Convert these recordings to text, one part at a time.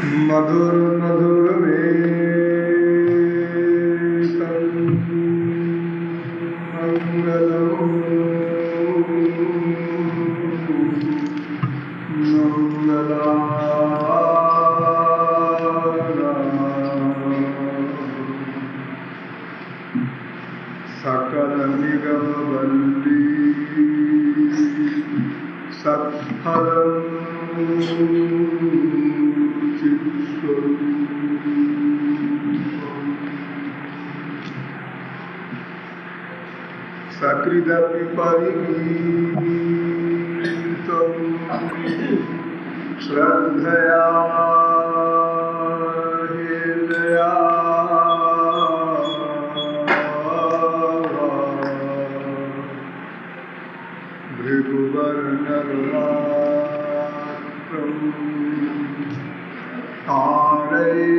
मधुर मधुर वेतन मंगलम सकल निगम वल्ली सत्फलम सकृदपि परिगीतं श्रद्धया हृदया भृगुवर्णगलात्रं तारये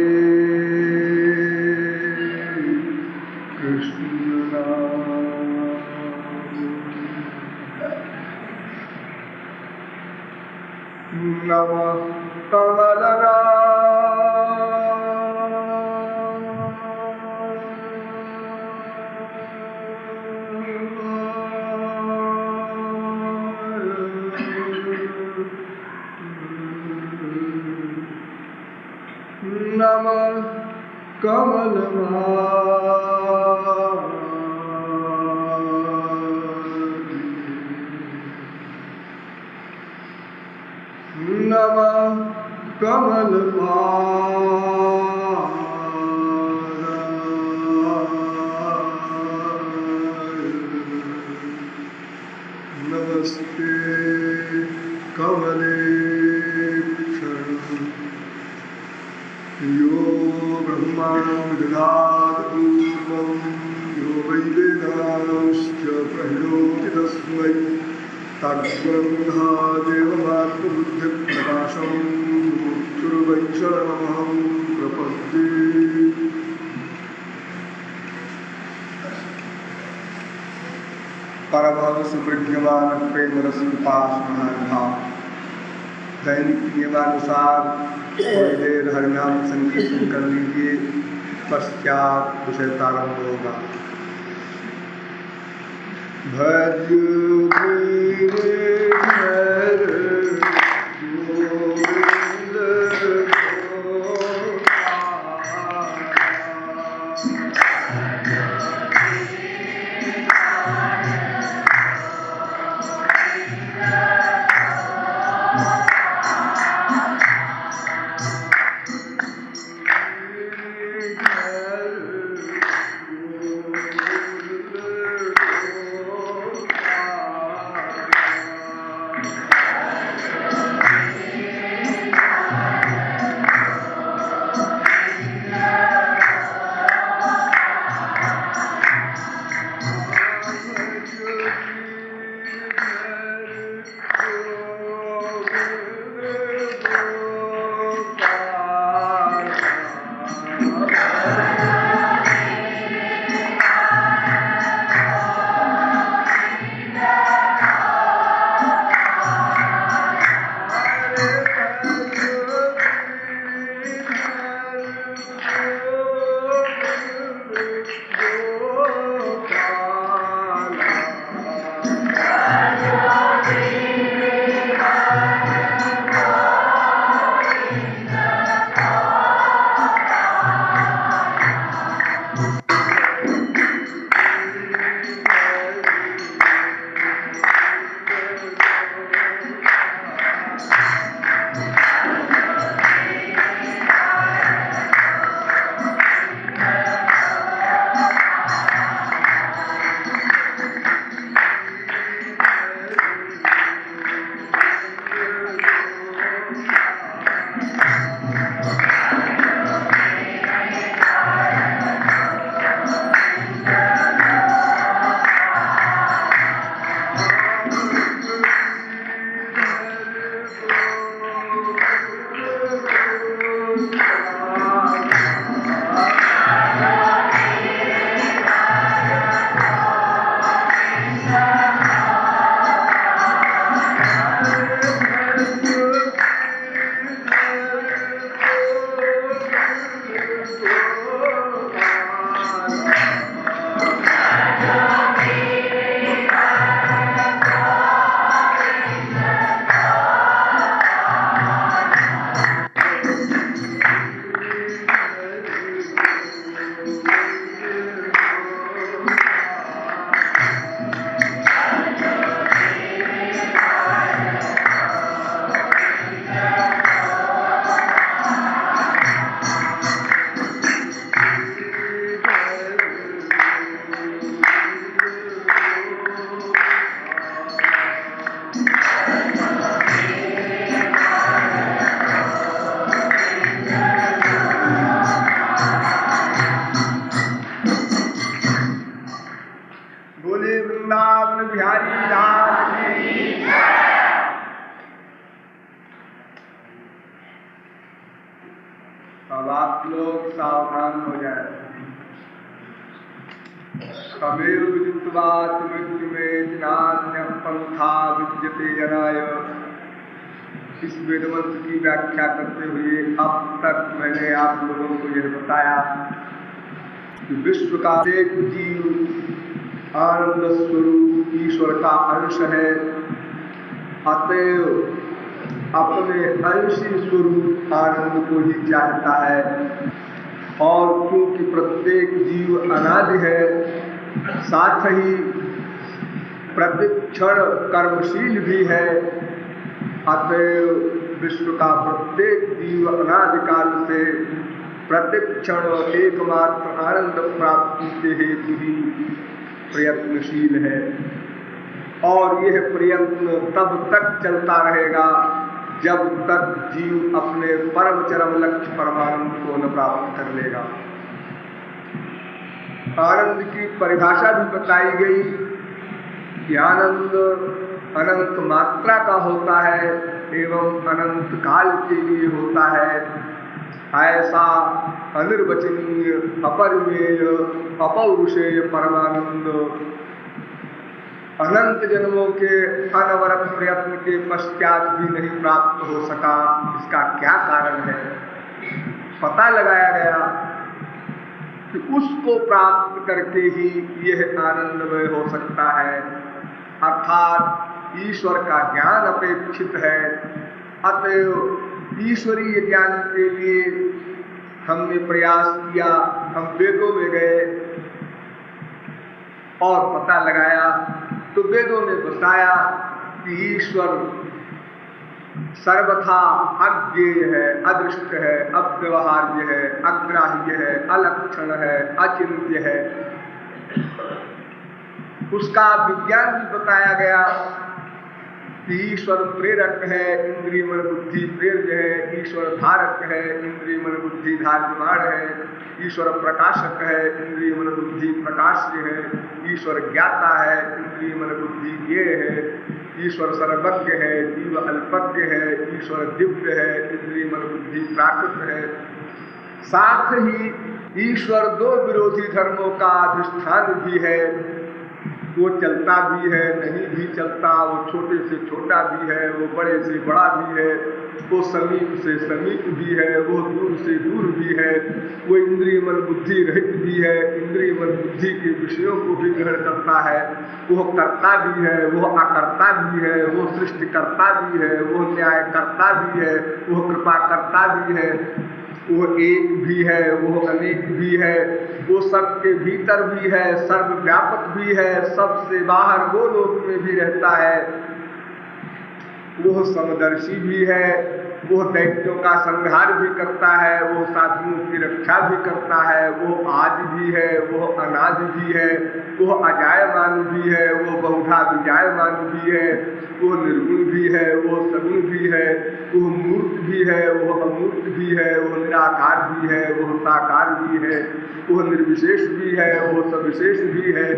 नमः कमलना नमः कमलना नमः कमलपादाय नमस्ते कमलेक्षण यो ब्रह्माणं ददातु पूर्वं यो वै वेदांश्च प्रहिणोति तस्मै तद्ब्रह्मा देवमात्मबुद्धिप्रकाशं मुक्तिर्वै शरणमहं प्रपद्ये। परमहंस सुविद्यमान प्रेमरसपिपासमहानुभाव दैनिक नियमानुसार थोड़ी देर हरिनाम संकीर्तन कर लीजिए, पश्चात विषय प्रारंभ होगा। भज अब आप लोग सावधान हो जाए। तमेव विदित्वा मृत्युमेव नान्यः पंथा विद्यते जनाय। इस वेद मंत्र की व्याख्या करते हुए अब तक मैंने आप लोगों को यह बताया कि विश्व का एक जीव आनंद स्वरूप ईश्वर का अंश है, अतएव अपने अंशी स्वरूप आनंद को ही चाहता है। और क्योंकि प्रत्येक जीव अनादि है, साथ ही प्रतिक्षण कर्मशील भी है, अतएव विश्व का प्रत्येक जीव अनादिकाल से प्रतिक्षण एकमात्र आनंद प्राप्ति के हेतु ही प्रयत्नशील है। और यह प्रयत्न तब तक चलता रहेगा जब तक जीव अपने परम चरम लक्ष्य परमानंद को न प्राप्त कर लेगा। आनंद की परिभाषा भी बताई गई कि आनंद अनंत मात्रा का होता है एवं अनंत काल के लिए होता है। ऐसा अनिर्वचनीय, अपरिमेय, अपौरुषेय परमानंद अनंत जन्मों के अनवरत प्रयत्न के पश्चात भी नहीं प्राप्त हो सका। इसका क्या कारण है? पता लगाया गया कि उसको प्राप्त करके ही यह आनंदमय हो सकता है, अर्थात ईश्वर का ज्ञान अपेक्षित है। अतएव ईश्वरीय ज्ञान के लिए हमने प्रयास किया, हम वेदों में गए और पता लगाया तो वेदों ने बताया कि ईश्वर सर्वथा अज्ञेय है, अदृष्ट है, अव्यवहार्य है, अग्राह्य है, अलक्षण है, अचिंत्य है। उसका विज्ञान भी बताया गया कि ईश्वर प्रेरक है, इंद्रिय मन बुद्धि प्रेर्य है, ईश्वर धारक है, इंद्रिय मन बुद्धि धार्यमाण है, ईश्वर प्रकाशक है, इंद्रिय मन बुद्धि प्रकाश्य है, ईश्वर ज्ञाता है, इंद्रिय मन बुद्धि ज्ञेय है, ईश्वर सर्वज्ञ है, जीव अल्पज्ञ है, ईश्वर दिव्य है, इंद्रिय मन बुद्धि प्राकृत है। साथ ही ईश्वर दो विरोधी धर्मों का अधिष्ठान भी है, वो चलता भी है, नहीं भी चलता, वो छोटे से छोटा भी है, वो बड़े से बड़ा भी है, वो समीप से समीप भी है, वो दूर से दूर भी है, वो इंद्रिय मन बुद्धि रहित भी है, इंद्रिय मन बुद्धि के विषयों को भी ग्रहण करता है, वो कर्ता भी है, वो अकर्ता भी है, वो सृष्टिकर्ता भी है, वो न्यायकर्ता भी है, वो कृपा करता भी है, वो एक भी है, वो अनेक भी है, वो सबके भीतर भी है, सर्वव्यापक भी है, सबसे बाहर वो लोक में भी रहता है, वो समदर्शी भी है, वो दैत्यों का संहार भी करता है, वो साधुओं की रक्षा भी करता है, वो आदि भी है, वो अनादि भी है, वो अजायमान भी है, वो बहुधा विजायमान भी है, वो निर्गुण भी है, वो सगुण भी है, वो मूर्त भी है, वो अमूर्त भी है, वो निराकार भी है, वो साकार भी है, वो निर्विशेष भी है, वो सविशेष भी है।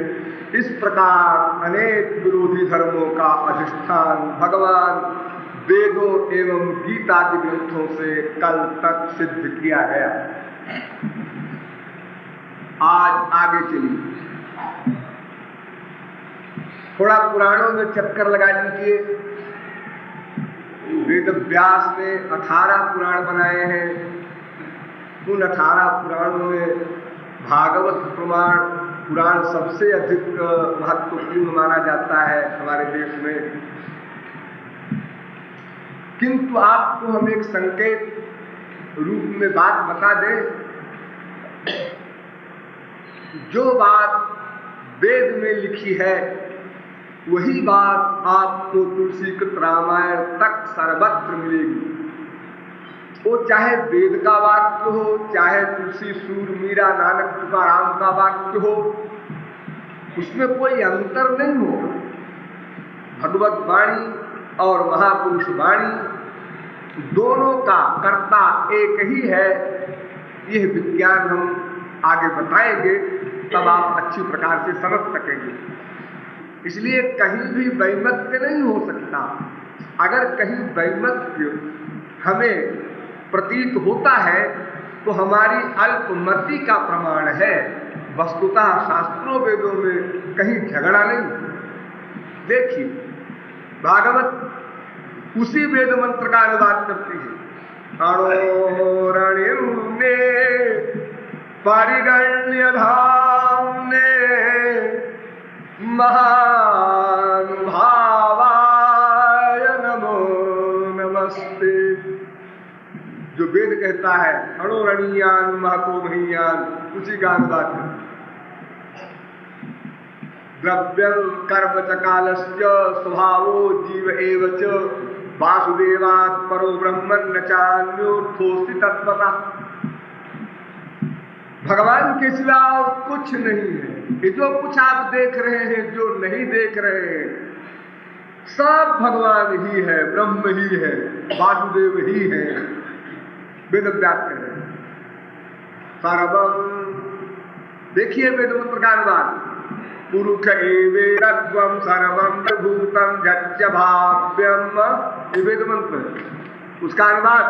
इस प्रकार अनेक विरोधी धर्मों का अधिष्ठान भगवान वेदों एवं गीता के ग्रंथों से कल तक सिद्ध किया गया। आज आगे चलिए, थोड़ा पुराणों में चक्कर लगा लीजिए। वेद व्यास ने 18 पुराण बनाए हैं। उन 18 पुराणों में भागवत पुराण सबसे अधिक महत्वपूर्ण माना जाता है हमारे देश में। किंतु आपको हम एक संकेत रूप में बात बता दें, जो बात वेद में लिखी है वही बात आपको तुलसीकृत रामायण तक सर्वत्र मिलेगी। वो चाहे वेद का वाक्य हो, चाहे तुलसी सूर मीरा नानक तुकाराम का वाक्य हो, उसमें कोई अंतर नहीं होगा। भगवत वाणी और महापुरुष वाणी दोनों का कर्ता एक ही है। यह विज्ञान हम आगे बताएंगे, तब आप अच्छी प्रकार से समझ सकेंगे। इसलिए कहीं भी वैमत्य नहीं हो सकता। अगर कहीं वैमत्य हमें प्रतीत होता है तो हमारी अल्पमति का प्रमाण है। वस्तुतः शास्त्रों वेदों में कहीं झगड़ा नहीं। देखिए भागवत उसी वेद मंत्र का अनुवाद करती है। अणोरणिम्ने परिगण्य धाम्ने महानुभावाय नमो नमस्ते। जो वेद कहता है अणोरणीयान महतो महीयान, उसी का अनुवाद है। द्रव्यं कर्म च कालस्य स्वभावो जीव एव च वासुदेवात् परो ब्रह्मन् न चान्योर्थोऽस्ति तत्त्वतः। भगवान के सिवा और कुछ नहीं है। ये जो कुछ आप देख रहे हैं, जो नहीं देख रहे हैं, सब भगवान ही है, ब्रह्म ही है, वासुदेव ही है। वेद व्यास कह रहे हैं सर्वम। देखिए वेद मंत्र का अनुवाद, पुरुष एवेरत्वं सर्वं भूतं यच्च भाव्यम, ये वेद मंत्र। उसका अनुवाद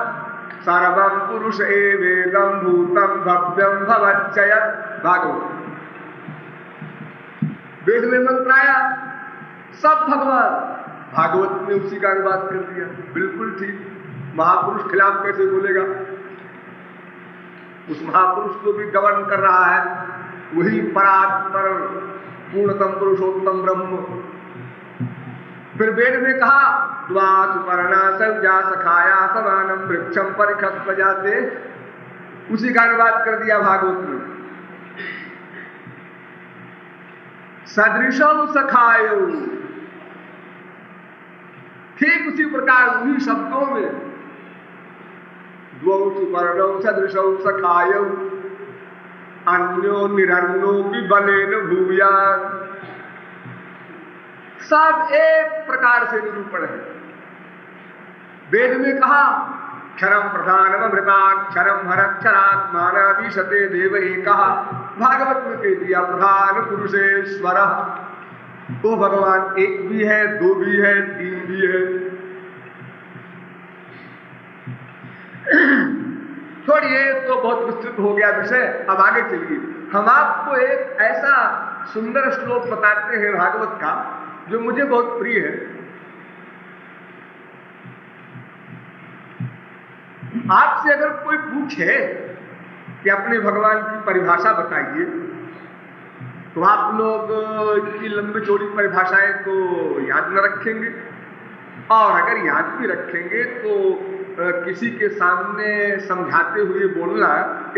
सर्वं पुरुष एवेदं भूतं भव्यं भवच्च यत्। भागवत वेद में मंत्र आया, सब भगवान। भागवत ने उसी का अनुवाद कर दिया। बिल्कुल ठीक। महापुरुष खिलाफ कैसे बोलेगा? उस महापुरुष को भी गवर्न कर रहा है वही परात्पर पूर्णतम पुरुषोत्तम ब्रह्म। फिर वेद में कहा द्वासुपर्णा संज्ञा सखाया समानम वृक्षम परिखस्व जाते, उसी का अनुवाद कर दिया भागवत में। सदृशम सखायो, ठीक उसी प्रकार उन्हीं शब्दों में द्वौ सुपर्णौ सदृशौ सखायौ अन्यो निरन्नो बलेन भूयान, सब एक प्रकार से निरूपण है। वेद में कहा क्षरम प्रधानम अमृताक्षरम हरक्षरात्मानाधीशते देव एकः। भागवत में कह दिया प्रधान पुरुषेश्वर। तो भगवान एक भी है, दो भी है, तीन भी है। छोड़िए, तो बहुत विस्तृत हो गया विषय। अब आगे चलिए, हम आपको एक ऐसा सुंदर श्लोक बताते हैं भागवत का जो मुझे बहुत प्रिय है। आपसे अगर कोई पूछे कि अपने भगवान की परिभाषा बताइए, तो आप लोग इतनी लंबी चौड़ी परिभाषाएं तो याद न रखेंगे, और अगर याद भी रखेंगे तो किसी के सामने समझाते हुए बोलना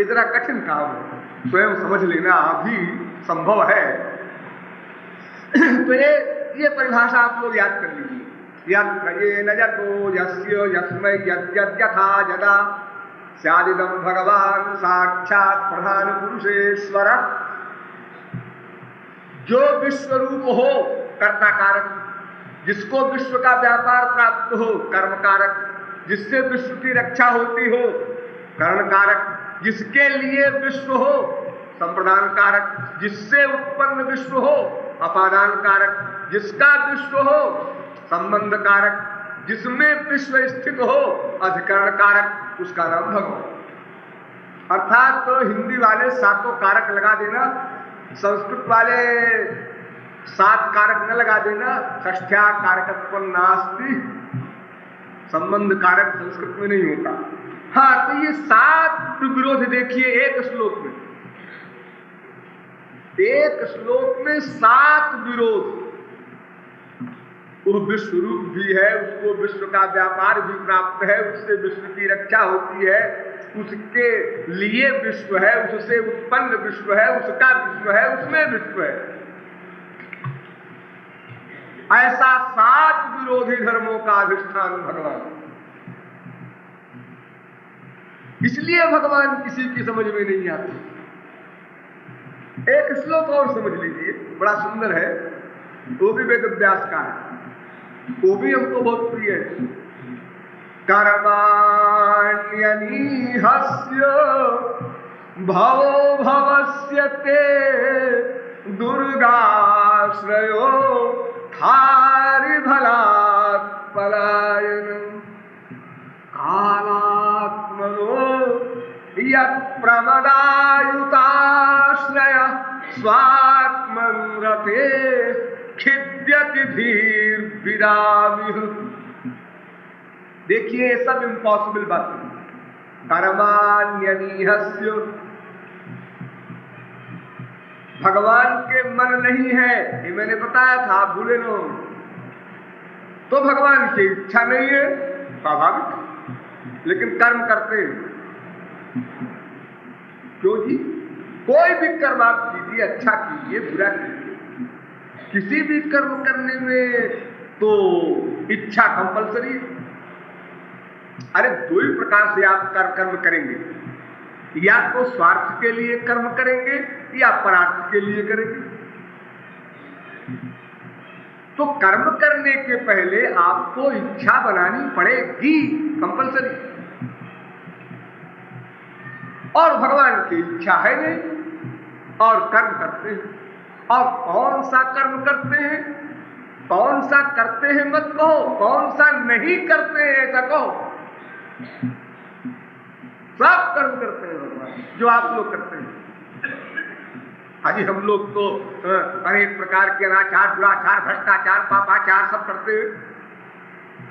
इतना कठिन काम है। स्वयं समझ लेना अभी संभव है। तो ये परिभाषा आप लोग याद कर लीजिए। यत्न यतो यस्य यस्मै यद्यथा यदा स्यादिदं भगवान साक्षात् प्रधान पुरुषेश्वर। जो विश्वरूप हो कर्ता कारक, जिसको विश्व का व्यापार प्राप्त हो कर्म कारक, जिससे विश्व की रक्षा होती हो कर्ण कारक, जिसके लिए विश्व हो संप्रदान कारक, जिससे उत्पन्न विश्व हो अपादान कारक, जिसका विश्व हो संबंध कारक, जिसमें विश्व स्थित हो अधिकरण कारक, उसका नाम भगवान। अर्थात तो हिंदी वाले सातों कारक लगा देना, संस्कृत वाले 7 कारक न लगा देना। षष्ठ्या कारकत्वं नास्ति, संबंध कारक संस्कृत में नहीं होता। हाँ, तो ये 7 विरोध देखिए एक श्लोक में। एक श्लोक में 7 विरोध। वो विश्व रूप भी है, उसको विश्व का व्यापार भी प्राप्त है, उससे विश्व की रक्षा होती है, उसके लिए विश्व है, उससे उत्पन्न विश्व है, उसका विश्व है, उसमें विश्व है। ऐसा 7 विरोधी धर्मों का अधिष्ठान भगवान। इसलिए भगवान किसी की समझ में नहीं आते। एक श्लोक और समझ लीजिए, बड़ा सुंदर है, वो भी वेद व्यास का है, वो भी हमको बहुत प्रिय है। कर्माण्यनीहस्य भवो भवस्य ते दुर्गाश्रयो हारिभलात् पलायनम् कालात्मनो यत् प्रमदायुताश्रय स्वात्मन्रते खिद्यति धीर्विदामिह। देखिए ये सब इम्पॉसिबल बात है। कर्माण्यनीहस्य, भगवान के मन नहीं है, ये मैंने बताया था, आप भूले नो। तो भगवान की इच्छा नहीं है, स्वाभाविक, लेकिन कर्म करते हैं। क्यों जी? कोई भी कर्म आप कीजिए, अच्छा कीजिए, बुरा कीजिए, किसी भी कर्म करने में तो इच्छा कंपलसरी है। अरे दो ही प्रकार से आप कर्म करेंगे, या तो स्वार्थ के लिए कर्म करेंगे या परार्थ के लिए करेंगे। तो कर्म करने के पहले आपको इच्छा बनानी पड़ेगी, कंपलसरी। और भगवान की इच्छा है नहीं और कर्म करते हैं। और कौन सा कर्म करते हैं, कौन सा करते हैं मत कहो, कौन सा नहीं करते हैं ऐसा कहो। सब कर्म करते हैं भगवान, जो आप लोग करते हैं। अजी हम लोग तो अनेक प्रकार के अनाचार, दुराचार, भ्रष्टाचार, पापाचार सब करते हैं।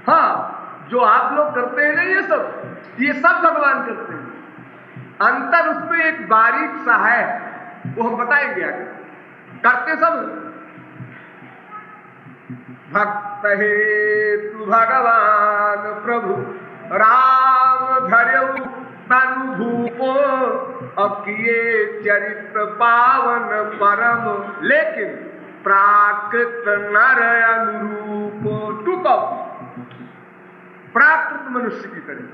हाँ, जो आप लोग करते हैं ना ये सब भगवान करते हैं। अंतर उसमें एक बारीक सा है, वो हम बताएंगे आगे। करते सब भक्त हेतु भगवान प्रभु राम धर्यु तनु भूपो, अकिए चरित्र पावन परम, लेकिन प्राकृत नर अनुरूप। टुक प्राकृत मनुष्य की तरह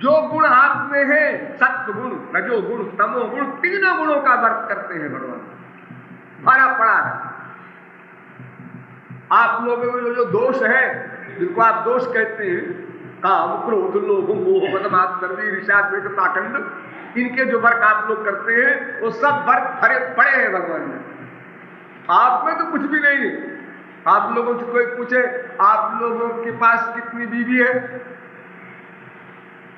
जो गुण आप में है, सत्व गुण, रजो गुण, तमो गुण, तीनों गुणों का वर्त करते हैं भगवान। भरा पड़ा है आप लोगों में जो दोष है, जिनको आप दोष कहते हैं, काम, क्रोध, लोभ, मोह, मद, मात्सर्य, ईर्ष्या, द्वेष, पाखंड, इनके जो वर्क आप लोग करते हैं वो सब वर्क भरे पड़े हैं भगवान में। आप में तो कुछ भी नहीं है। आप लोगों से कोई पूछे आप लोगों के पास कितनी बीवी है,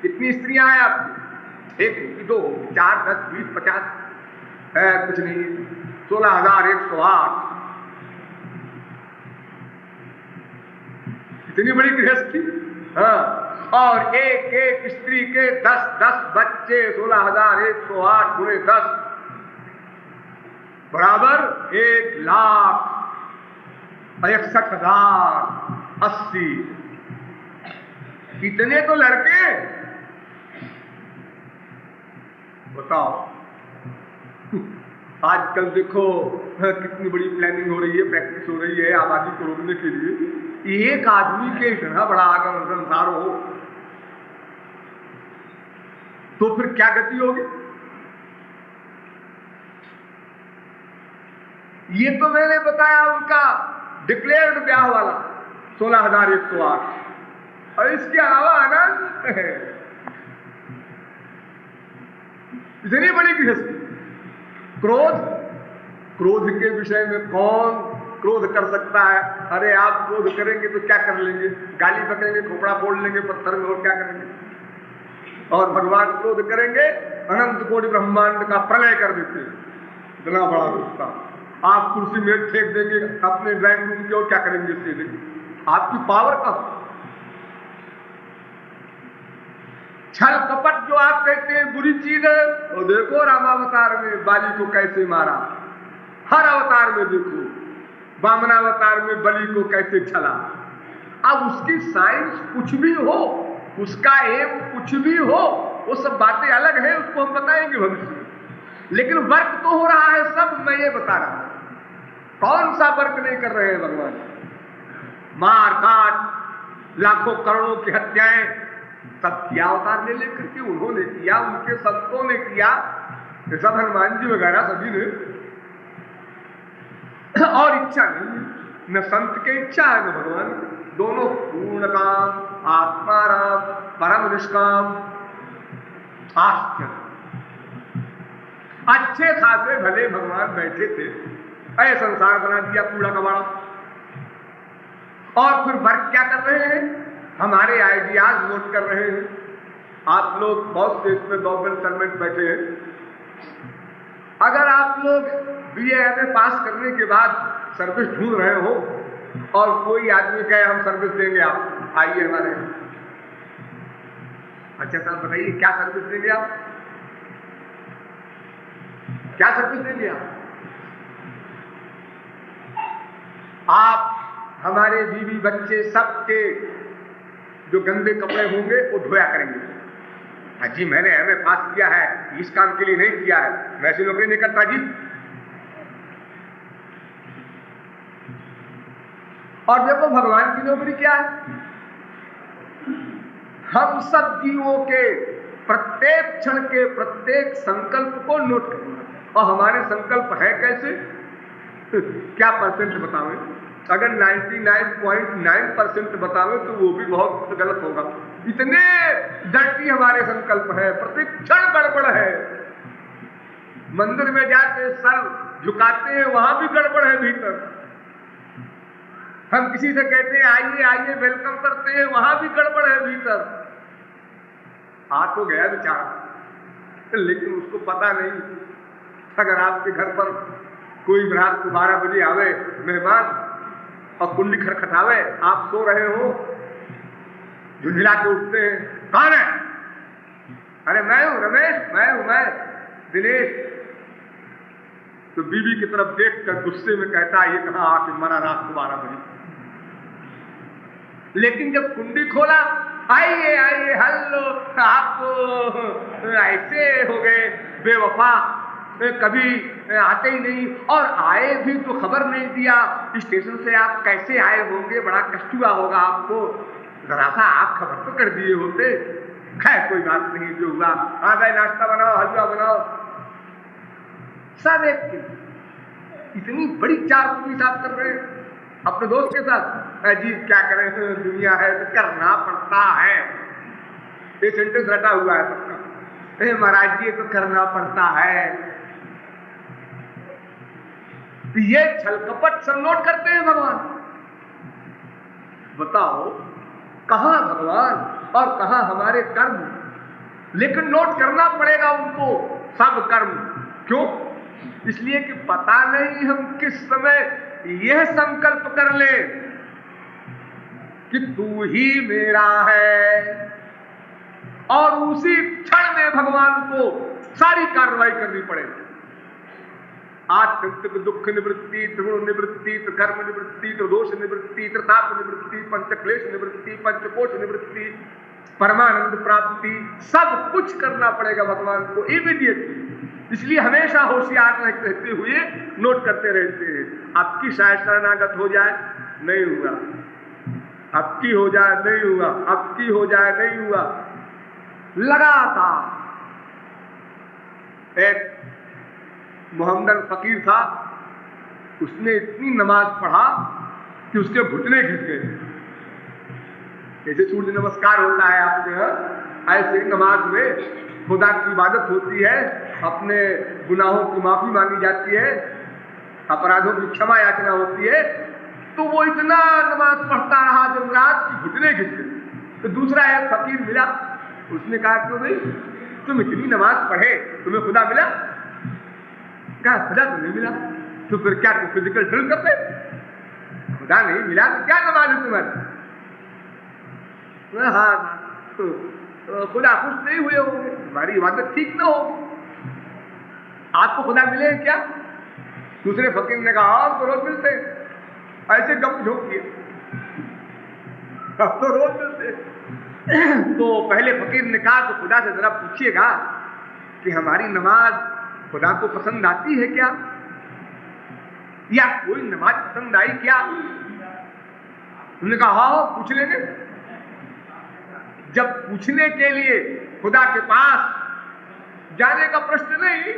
कितनी स्त्रियां हैं आपकी? 1, 2, 4, 10, 20, 50 है? कुछ नहीं, 16,108। इतनी बड़ी गृहस्थी। हाँ, और एक एक स्त्री के 10-10 बच्चे, 16,108 गुणे 10 बराबर 1,61,080। इतने तो लड़के, बताओ। आजकल देखो कितनी बड़ी प्लानिंग हो रही है, प्रैक्टिस हो रही है आबादी को रोकने के लिए। एक आदमी के इतना बड़ा आगम संसार हो तो फिर क्या गति होगी? ये तो मैंने बताया उनका डिक्लेयर्ड ब्याह वाला 16,108, और इसके अलावा अनंत है। इतनी बड़ी गृहस्थी। क्रोध के विषय में कौन क्रोध कर सकता है? अरे आप क्रोध करेंगे तो क्या कर लेंगे? गाली बकेंगे, खोपड़ा फोड़ लेंगे पत्थर में, और क्या करेंगे? और भगवान क्रोध करेंगे, अनंत कोटि ब्रह्मांड का प्रलय कर देते हैं। इतना बड़ा गुस्सा। आप कुर्सी में फेंक देंगे अपने ड्राइंग रूम की, और क्या करेंगे इससे? आपकी पावर कब? छल कपट जो आप कहते हैं बुरी चीज है, और देखो रामावतार में बाली को कैसे मारा, हर अवतार में देखो, वामनावतार में बलि को कैसे छला। अब उसकी साइंस कुछ भी हो, उसका एम कुछ भी हो, वो सब बातें अलग है, उसको हम बताएंगे भविष्य में। लेकिन वर्क तो हो रहा है सब, मैं ये बता रहा हूं। कौन सा वर्क नहीं कर रहे हैं भगवान? मार काट, लाखों करोड़ों की हत्याएं, सब किया अवतार ले लेकर के उन्होंने किया, उनके संतों ने किया, सब हनुमान जी वगैरह सभी ने। और इच्छा नहीं, न संत की इच्छा है न भगवान। दोनों पूर्ण काम, आत्मा राम, परम निष्काम। आश्चर्य। अच्छे खासे भले भगवान बैठे थे, ऐ संसार बना दिया कूड़ा कबाड़ा। और फिर वर्क क्या कर रहे हैं? हमारे आइडियाज नोट कर रहे हैं। आप लोग बहुत से इसमें गवर्नमेंट सर्वेंट बैठे हैं, अगर आप लोग BA में पास करने के बाद सर्विस ढूंढ रहे हो और कोई आदमी कहे हम सर्विस देंगे, आप आइए हमारे, अच्छा साहब बताइए क्या सर्विस देंगे आप, क्या सर्विस देंगे आप हमारे बीवी बच्चे सबके जो गंदे कपड़े होंगे वो धोया करेंगे। जी मैंने MA पास किया है, इस काम के लिए नहीं किया है, मैं ऐसी नौकरी नहीं करता जी। और देखो भगवान की नौकरी क्या है, हम सब जीवों के प्रत्येक क्षण के प्रत्येक संकल्प को नोट करना। और हमारे संकल्प है कैसे क्या परसेंट बतावे, अगर 99.9% बतावे तो वो भी बहुत गलत होगा। इतने डर्टी हमारे संकल्प है, प्रत्येक क्षण गड़बड़ है। मंदिर में जाके सर झुकाते हैं, वहां भी गड़बड़ है भीतर। हम किसी से कहते हैं आइए आइए वेलकम करते हैं, वहां भी गड़बड़ है भीतर। आ तो गया बेचारा, लेकिन उसको पता नहीं, अगर आपके घर पर कोई रात को 12 बजे आवे मेहमान और कुंडी खटखटावे, आप सो रहे हो, झुंझला के उठते हैं, कौन है? अरे मैं हूं रमेश, मैं दिनेश। तो बीवी की तरफ देख कर गुस्से में कहता है ये कहां आके मरा रात को 12 बजे। लेकिन जब कुंडी खोला, आइए आइए हेलो, आप ऐसे हो गए बेवफा, कभी आते ही नहीं, और आए भी तो खबर नहीं दिया, स्टेशन से आप कैसे आए होंगे, बड़ा कष्ट हुआ होगा आपको, जरा सा आप खबर तो कर दिए होते। खैर कोई बात नहीं, जो हुआ, हाँ भाई नाश्ता बनाओ, हलवा बनाओ, सब एक। इतनी बड़ी चार पुलिस आप कर रहे हैं अपने दोस्त के साथ। जी क्या करें, दुनिया है तो करना पड़ता है, ये सेंटेंस रटा हुआ है सबका। महाराज जी तो करना पड़ता है। ये छल कपट सब नोट करते हैं भगवान। बताओ कहां भगवान और कहां हमारे कर्म, लेकिन नोट करना पड़ेगा उनको सब कर्म। क्यों? इसलिए कि पता नहीं हम किस समय यह संकल्प कर ले कि तू ही मेरा है, और उसी क्षण में भगवान को सारी कार्रवाई करनी पड़ेगी। आत्यंतिक दुख निवृत्ति, त्रिगुण निवृत्ति, कर्म निवृत्ति, दोष निवृत्ति, ताप निवृत्ति, पंचक्लेश निवृत्ति, पंचकोश निवृत्ति, परमानंद प्राप्ति, सब कुछ करना पड़ेगा भगवान को इमीडिएटली। इसलिए हमेशा होशियार रहते हुए नोट करते रहते हैं। आपकी शायद शरणागत हो जाए, नहीं हुआ, आपकी हो जाए, नहीं हुआ, आपकी हो जाए, नहीं हुआ, लगातार। एक मोहम्मदन फकीर था, उसने इतनी नमाज पढ़ा कि उसके घुटने घिस गए। जैसे सूर्य नमस्कार होता है आपके यहाँ, ऐसे नमाज में खुदा की इबादत होती है, अपने गुनाहों की माफी मांगी जाती है, अपराधों की क्षमा याचना होती है। तो वो इतना नमाज पढ़ता रहा जब रात की घुटने घिस गए। तो दूसरा एक फकीर मिला, उसने कहा क्यों भाई तुम इतनी नमाज पढ़े, तुम्हें खुदा मिला? कहा खुदा तो नहीं मिला। तो फिर क्या तुम फिजिकल ड्रिल करते? खुदा नहीं मिला तो क्या नमाज है तुम्हारी? हाँ तो खुदा खुश नहीं हुए होंगे, हमारी इबादत ठीक ना होगी, आपको खुदा मिले क्या? दूसरे फकीर ने कहा आप तो रोज मिलते, ऐसे गप झोंक किया, अब तो रोज मिलते। तो पहले फकीर ने कहा तो खुदा से जरा पूछिएगा कि हमारी नमाज खुदा को पसंद आती है क्या, या कोई नमाज पसंद आई क्या? उन्होंने कहा हाँ पूछ लेंगे। जब पूछने के लिए खुदा के पास जाने का प्रश्न नहीं,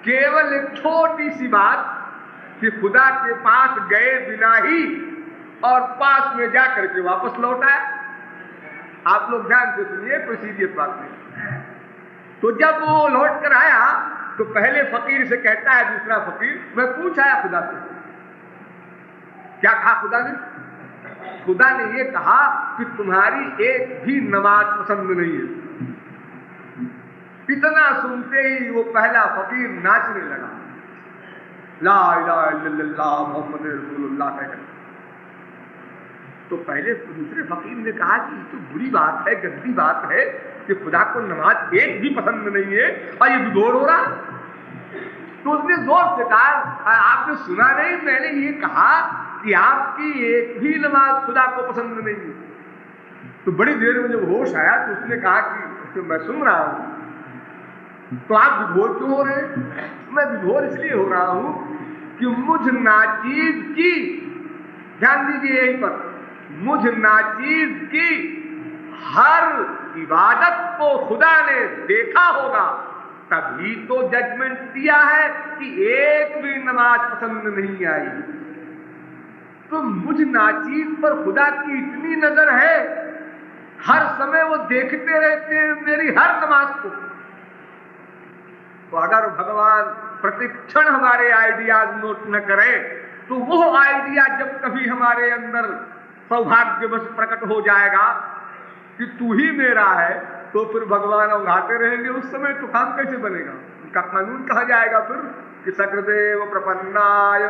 केवल एक छोटी सी बात कि खुदा के पास गए बिना ही और पास में जाकर के वापस लौट आया। आप लोग ध्यान से सुनिए, कोई सीरियस बात नहीं। तो जब वो लौट कर आया तो पहले फकीर से कहता है दूसरा फकीर, मैं पूछ आया खुदा से। क्या कहा खुदा ने? खुदा ने ये कहा कि तुम्हारी एक भी नमाज पसंद नहीं है। इतना सुनते ही वो पहला फकीर नाचने लगा, ला इलाहा इल्लल्लाह मोहम्मद रसूलुल्लाह कहकर। तो पहले दूसरे फकीर ने कहा कि तो बुरी बात है, गंदी बात है कि खुदा को नमाज एक भी पसंद नहीं है और ये विभोर हो रहा। तो उसने जोर से कहा, आपने सुना नहीं, मैंने ये कहा कि आपकी एक भी नमाज खुदा को पसंद नहीं है। तो बड़ी देर में जब होश आया तो उसने कहा कि मैं सुन रहा हूं, तो आप विभोर क्यों हो रहे हैं? मैं विभोर इसलिए हो रहा हूं कि मुझ नाचीज की, ध्यान दीजिए यहीं पर, मुझ नाचीज की हर इबादत को खुदा ने देखा होगा, तभी तो जजमेंट दिया है कि एक भी नमाज पसंद नहीं आई। तो मुझ नाचीज पर खुदा की इतनी नजर है, हर समय वो देखते रहते हैं मेरी हर नमाज को। तो अगर भगवान प्रतिक्षण हमारे आइडियाज नोट न करें, तो वो आइडिया जब कभी हमारे अंदर सौभाग्यवश प्रकट हो जाएगा कि तू ही मेरा है, तो फिर भगवान उघाते रहेंगे। उस समय तो काम कैसे बनेगा? उनका कानून कहा जाएगा फिर कि सकृदेव प्रपन्नाय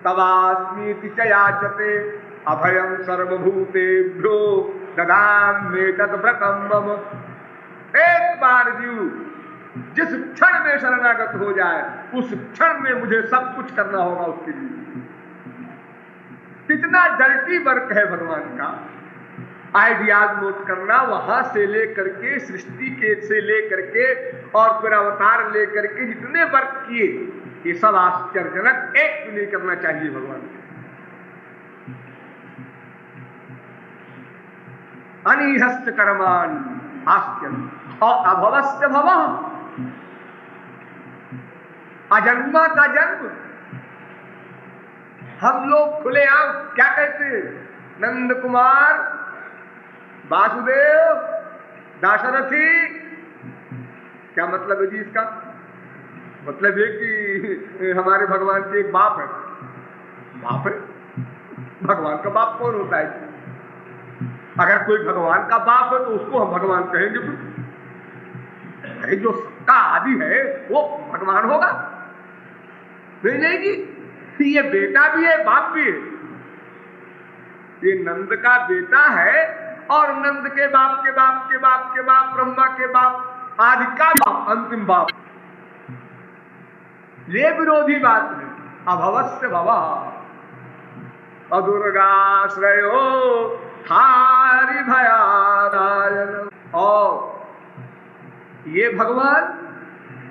तवास्मीति च याचते अभयं सर्वभूतेभ्यो ददाम्येतत् व्रतं मम। एक बार जीव जिस क्षण में शरणागत हो जाए, उस क्षण में मुझे सब कुछ करना होगा उसके लिए। कितना डर्टी वर्क है भगवान का, आइडियाज नोट करना, वहां से लेकर के सृष्टि के से लेकर के और फिर अवतार लेकर के जितने वर्क किए, ये सब आश्चर्यजनक, एक भी नहीं करना चाहिए भगवान। अनिहस्त कर्मान आश्चर्य और अभवस्य भवः, अजन्मा का जन्म। हम लोग खुलेआम क्या कहते हैं? नंद कुमार, वासुदेव, दाशरथी। क्या मतलब है जी इसका? मतलब है कि हमारे भगवान के एक बाप है। बाप है? भगवान का बाप कौन होता है? अगर कोई भगवान का बाप है तो उसको हम भगवान कहेंगे फिर? अरे जो सबका आदि है वो भगवान होगा? नहीं नहीं जी, ये बेटा भी है बाप भी है। ये नंद का बेटा है और नंद के बाप के बाप के बाप के बाप, ब्रह्मा के बाप, आदि का बाप, अंतिम बाप। ये विरोधी बात है। अभवस्य भवः अदुर्गाश्रयो हारि भयादायन। और ये भगवान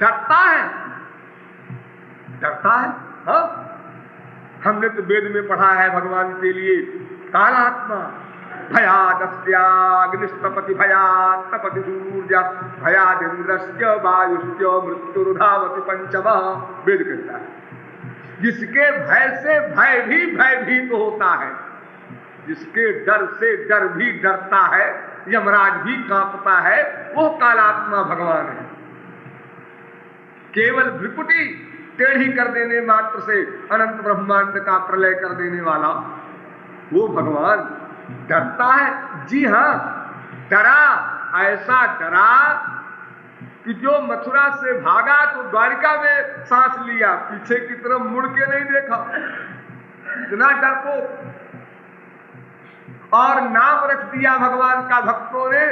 डरता है, डरता है। हाँ, हमने तो वेद में पढ़ा है भगवान के लिए कालात्मा भयादस्याग्निस्तपति भयात्तपति सूर्य भयादिन्द्रस्य वायुश्च मृत्युरुधावति पंचमः। वेद कहता है जिसके भय से भय भी भयभीत होता है, जिसके डर से डर भी डरता है, यमराज भी कांपता है, वो कालात्मा भगवान है। केवल भ्रिकुटी टेढ़ी कर देने मात्र से अनंत ब्रह्मांड का प्रलय कर देने वाला वो भगवान डरता है। जी हाँ, डरा, ऐसा डरा कि जो मथुरा से भागा तो द्वारिका में सांस लिया, पीछे की तरफ मुड़ के नहीं देखा। इतना डरपोक। और नाम रख दिया भगवान का भक्तों ने।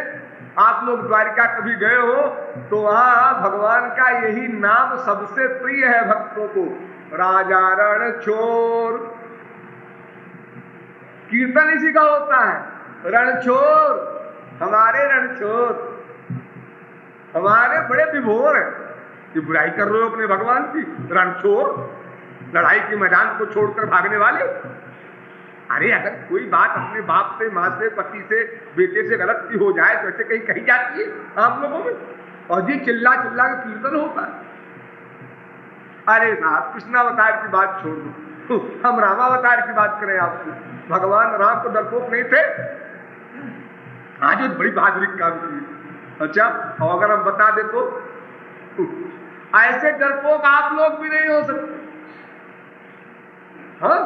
आप लोग द्वारिका कभी गए हो तो वहां भगवान का यही नाम सबसे प्रिय है भक्तों को, राजा रणछोर। कीर्तन इसी का होता है, रणछोर, हमारे रणछोर, हमारे बड़े विभोर हैं। कि बुराई कर रहे हो अपने भगवान की, रणछोर, लड़ाई के मैदान को छोड़कर भागने वाले। अरे अगर कोई बात अपने बाप से, माँ से, पति से, बेटे से गलत की हो जाए तो ऐसे कहीं कही जाती है आप लोगों में? और जी चिल्ला चिल्ला का कीर्तन होता है। अरे साहब, कृष्णावतार की बात छोड़ दो, हम रामावतार की बात करें आपको। भगवान राम को डरपोक नहीं थे? आज एक बड़ी बहादुरी काम की। अच्छा, और अगर हम बता दे तो ऐसे डरपोक आप लोग भी नहीं हो सकते। हाँ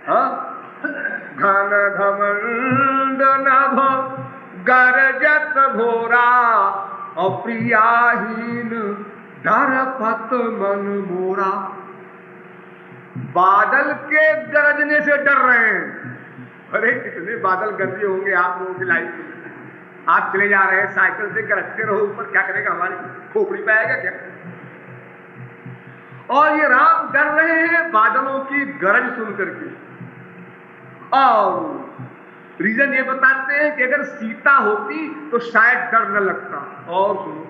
हाँ, घन घमंड नभ गरजत घोरा अप्रियाहीन डरपत मन मोरा। बादल के गरजने से डर रहे हैं। अरे कितने बादल गरजे होंगे आप लोगों की लाइफ में। आप चले जा रहे हैं साइकिल से, गरजते रहो ऊपर, क्या करेगा, हमारी खोपड़ी पे आएगा क्या? और ये राम डर रहे हैं बादलों की गरज सुन करके। और रीजन ये बताते हैं कि अगर सीता होती तो शायद डर न लगता। और सुनो,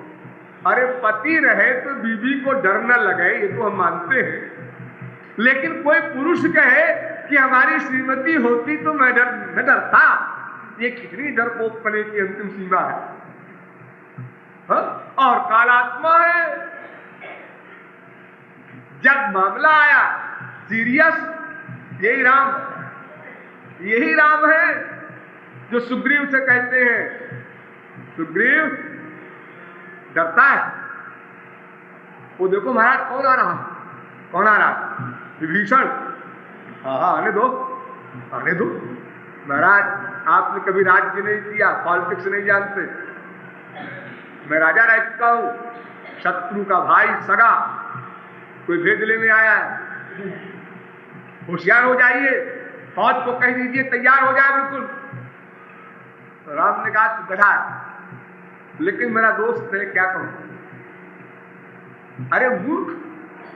अरे पति रहे तो बीवी को डर न लगे, ये तो हम मानते हैं, लेकिन कोई पुरुष कहे कि हमारी श्रीमती होती तो मैं डरता, ये कितनी डरपोकपने की अंतिम सीमा है। हा? और कालात्मा है। जब मामला आया सीरियस, यही राम है जो सुग्रीव से कहते हैं, सुग्रीव डरता है। वो देखो महाराज कौन आ रहा, विभीषण। हाँ आने दो महाराज, आपने कभी राज्य नहीं किया, पॉलिटिक्स नहीं जानते। मैं राजा रह चुका हूं, शत्रु का भाई सगा कोई भेज लेने आया है, होशियार हो जाइए, फौज को कह दीजिए तैयार हो जाए बिल्कुल। तो राम ने कहा तू गधा है, लेकिन मेरा दोस्त है, क्या कहूं। अरे मूर्ख,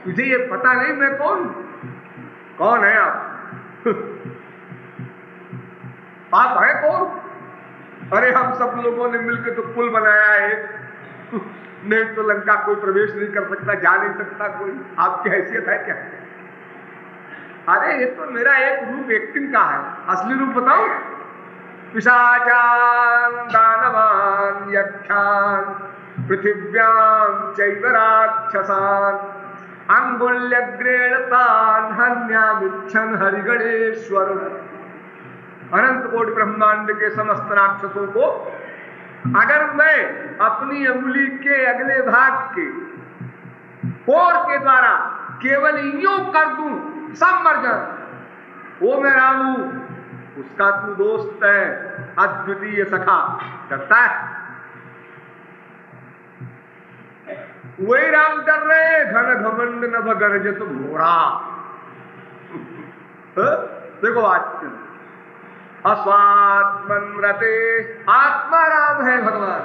तुझे ये पता नहीं मैं कौन है आप? आप है कौन? अरे हम सब लोगों ने मिलकर तो पुल बनाया है, नहीं तो लंका कोई प्रवेश नहीं कर सकता, जा नहीं सकता कोई। आपकी हैसियत है क्या? अरे ये तो मेरा एक रूप एक्टिंग का है, असली रूप बताओ। पिशाचान दानवान यक्षान पृथिव्याम चैव राक्षसान अंगुल्यग्रेण तान हन्यामिच्छन् हरिगणेश्वर। अनंत कोटि ब्रह्मांड के समस्त राक्षसों को अगर मैं अपनी अंगुली के अगले भाग के कोर के द्वारा केवल यूं कर दूं, सब मर जाए, वो मैं राम हूं, उसका तू दोस्त है, अद्वितीय सखा। डरता है? वही राम डर रहे, घन घमंड नभ गर्जत घोड़ा। देखो आज अस्वात्मन्रते, आत्मा राम है भगवान।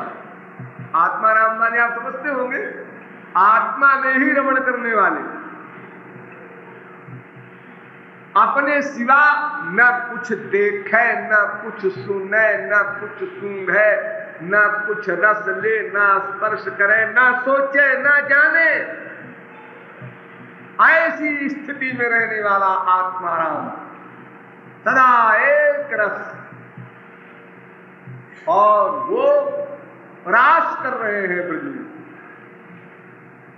आत्मा राम माने आप समझते होंगे, आत्मा में ही रमण करने वाले, अपने सिवा न कुछ देखे, न कुछ सुने, न कुछ सूंघे, न कुछ रस ले, न स्पर्श करे, न सोचे, न जाने, ऐसी स्थिति में रहने वाला आत्मा राम, सदा एक रस। और वो रास कर रहे हैं ब्रज में।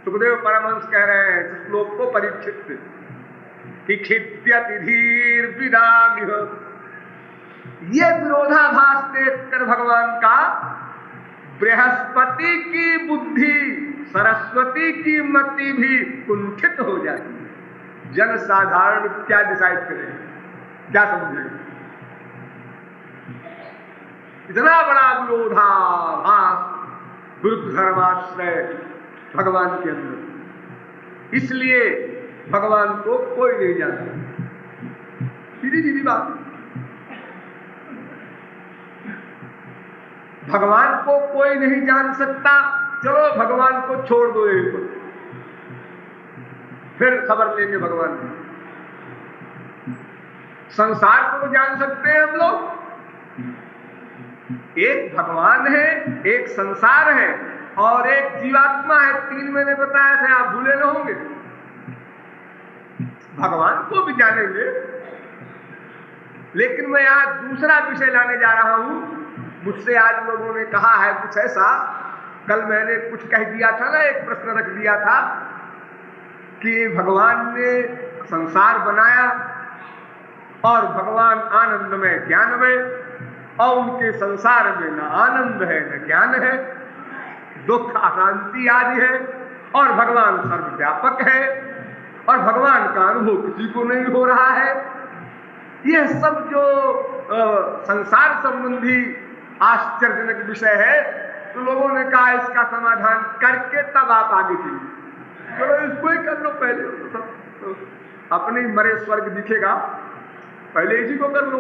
सुखदेव परमहंस कह रहे हैं इस श्लोक को परीक्षित से कि खिद्यति धीर विदामिह। ये विरोधाभास देखकर भगवान का बृहस्पति की बुद्धि, सरस्वती की मति भी कुंठित हो जाती है। जन साधारण क्या डिसाइड करेगा, क्या समझेगा? इतना बड़ा विरोधाभास, विरुद्ध धर्माश्रय भगवान के अंदर, इसलिए भगवान को कोई नहीं जानता। सीधी सीधी बात, भगवान को कोई नहीं जान सकता। चलो भगवान को छोड़ दो एक बार, फिर खबर लेंगे भगवान की। संसार को तो जान सकते हैं हम लोग, एक भगवान है, एक संसार है और एक जीवात्मा है। 3 मैंने बताया था, आप भूले न होंगे। भगवान को भी जानेंगे, लेकिन मैं आज दूसरा विषय लाने जा रहा हूं। मुझसे आज लोगों ने कहा है कुछ ऐसा, कल मैंने कुछ कह दिया था ना, एक प्रश्न रख दिया था कि भगवान ने संसार बनाया और भगवान आनंद में ज्ञान में, और उनके संसार में न आनंद है न ज्ञान है, दुख अशांति आदि है, और भगवान सर्वव्यापक है और भगवान का अनुभव किसी को नहीं हो रहा है। यह सब जो संसार संबंधी आश्चर्यजनक विषय है, तो लोगों ने कहा इसका समाधान करके तब आप आगे चलिए। चलो इसको ही कर लो पहले, तो अपने मरे स्वर्ग दिखेगा, पहले इसी को कर लो।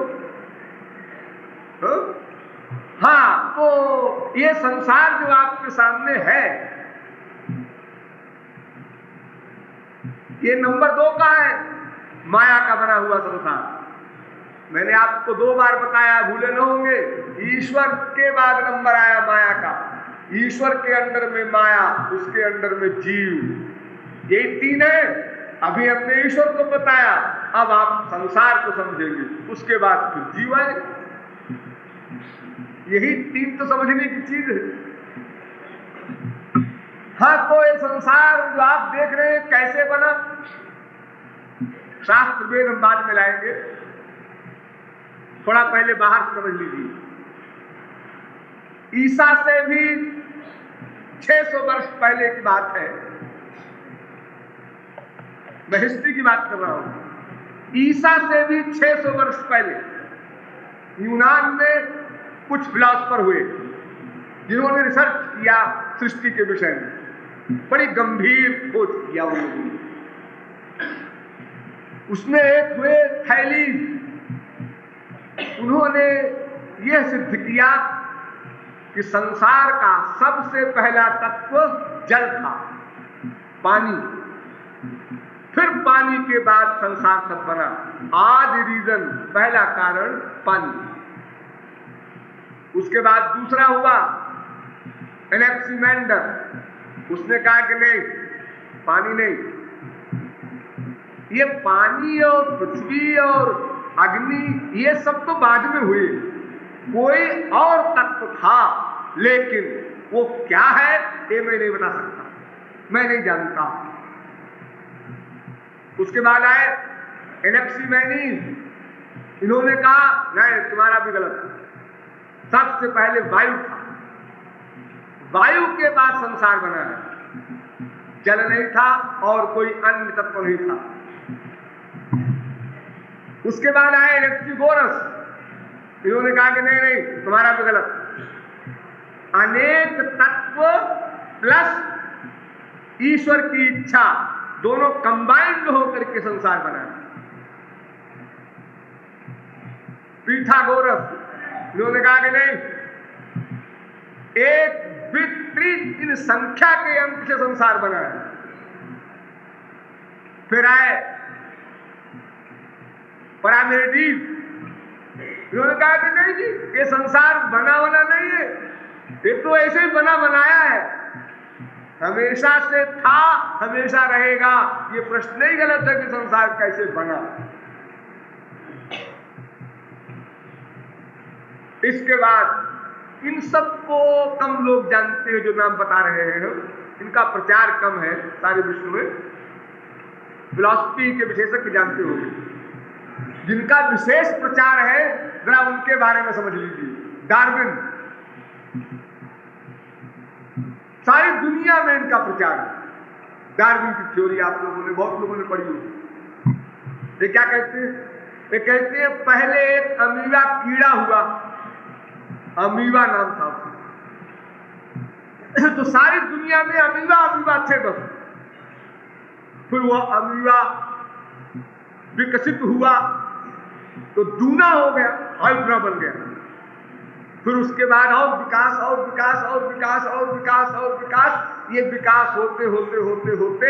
हाँ, तो ये संसार जो आपके सामने है, ये नंबर 2 का है, माया का बना हुआ संसार। मैंने आपको 2 बार बताया, भूले न होंगे। ईश्वर के बाद नंबर आया माया का। ईश्वर के अंडर में माया, उसके अंडर में जीव, यही 3 है। अभी हमने ईश्वर को बताया, अब आप संसार को समझेंगे, उसके बाद फिर जीव आएगा। यही 3 तो समझने की चीज है। हाँ, तो ये संसार जो आप देख रहे हैं कैसे बना, शास्त्र वेद हम बाद में लाएंगे, थोड़ा पहले बाहर समझ लीजिए। ईसा से भी 600 वर्ष पहले की बात है, मैं हिस्ट्री की बात कर रहा हूं। ईसा से भी 600 वर्ष पहले यूनान में कुछ फिलॉसफर हुए जिन्होंने रिसर्च किया सृष्टि के विषय में, बड़ी गंभीर खोज किया उन्होंने। उसमें एक हुए थैलीस, उन्होंने यह सिद्ध किया कि संसार का सबसे पहला तत्व जल था, पानी, फिर पानी के बाद संसार सब बना। आज रीजन, पहला कारण पानी। उसके बाद दूसरा हुआ एनेक्सिमेंडर, उसने कहा कि नहीं, पानी नहीं, ये पानी और पृथ्वी और अग्नि ये सब तो बाद में हुए, कोई और तत्व था, लेकिन वो क्या है ये मैं नहीं बता सकता, मैं नहीं जानता। उसके बाद आए एनेक्सिमेनीज, इन्होंने कहा नहीं, तुम्हारा भी गलत है, सबसे पहले वायु था, वायु के बाद संसार बना है, जल नहीं था और कोई अन्य तत्व नहीं था। उसके बाद आए एनेक्सिगोरस, इन्होंने कहा कि नहीं नहीं, तुम्हारा भी गलत, अनेक तत्व प्लस ईश्वर की इच्छा दोनों कंबाइंड होकर के संसार बना। पीथागोरस, इन्होंने कहा कि नहीं, एक विपरीत इन संख्या के अंक से संसार बना है। फिर आए पारामेडिस, इन्होंने कहा कि नहीं जी, ये संसार बना नहीं है, ये तो ऐसे ही बना बनाया है, हमेशा से था, हमेशा रहेगा। ये प्रश्न ही गलत है कि संसार कैसे बना। इसके बाद इन सबको कम लोग जानते हैं, जो नाम बता रहे हैं, इनका प्रचार कम है सारे विश्व में। फिलॉसफी के विशेषज्ञ जानते होंगे, जिनका विशेष प्रचार है जरा उनके बारे में समझ लीजिए। डार्विन, सारी दुनिया में इनका प्रचार है। डार्विन की थ्योरी आप लोगों ने, बहुत लोगों ने पढ़ी होगी। ये क्या कहते हैं? ये कहते हैं पहले एक अमीबा कीड़ा हुआ, अमीबा नाम था उसका, तो सारी दुनिया में अमीबा थे बस। फिर वह अमीबा विकसित हुआ तो दूना हो गया, हाइड्रा बन गया। फिर उसके बाद और विकास और विकास और विकास और विकास और विकास, ये विकास होते होते होते होते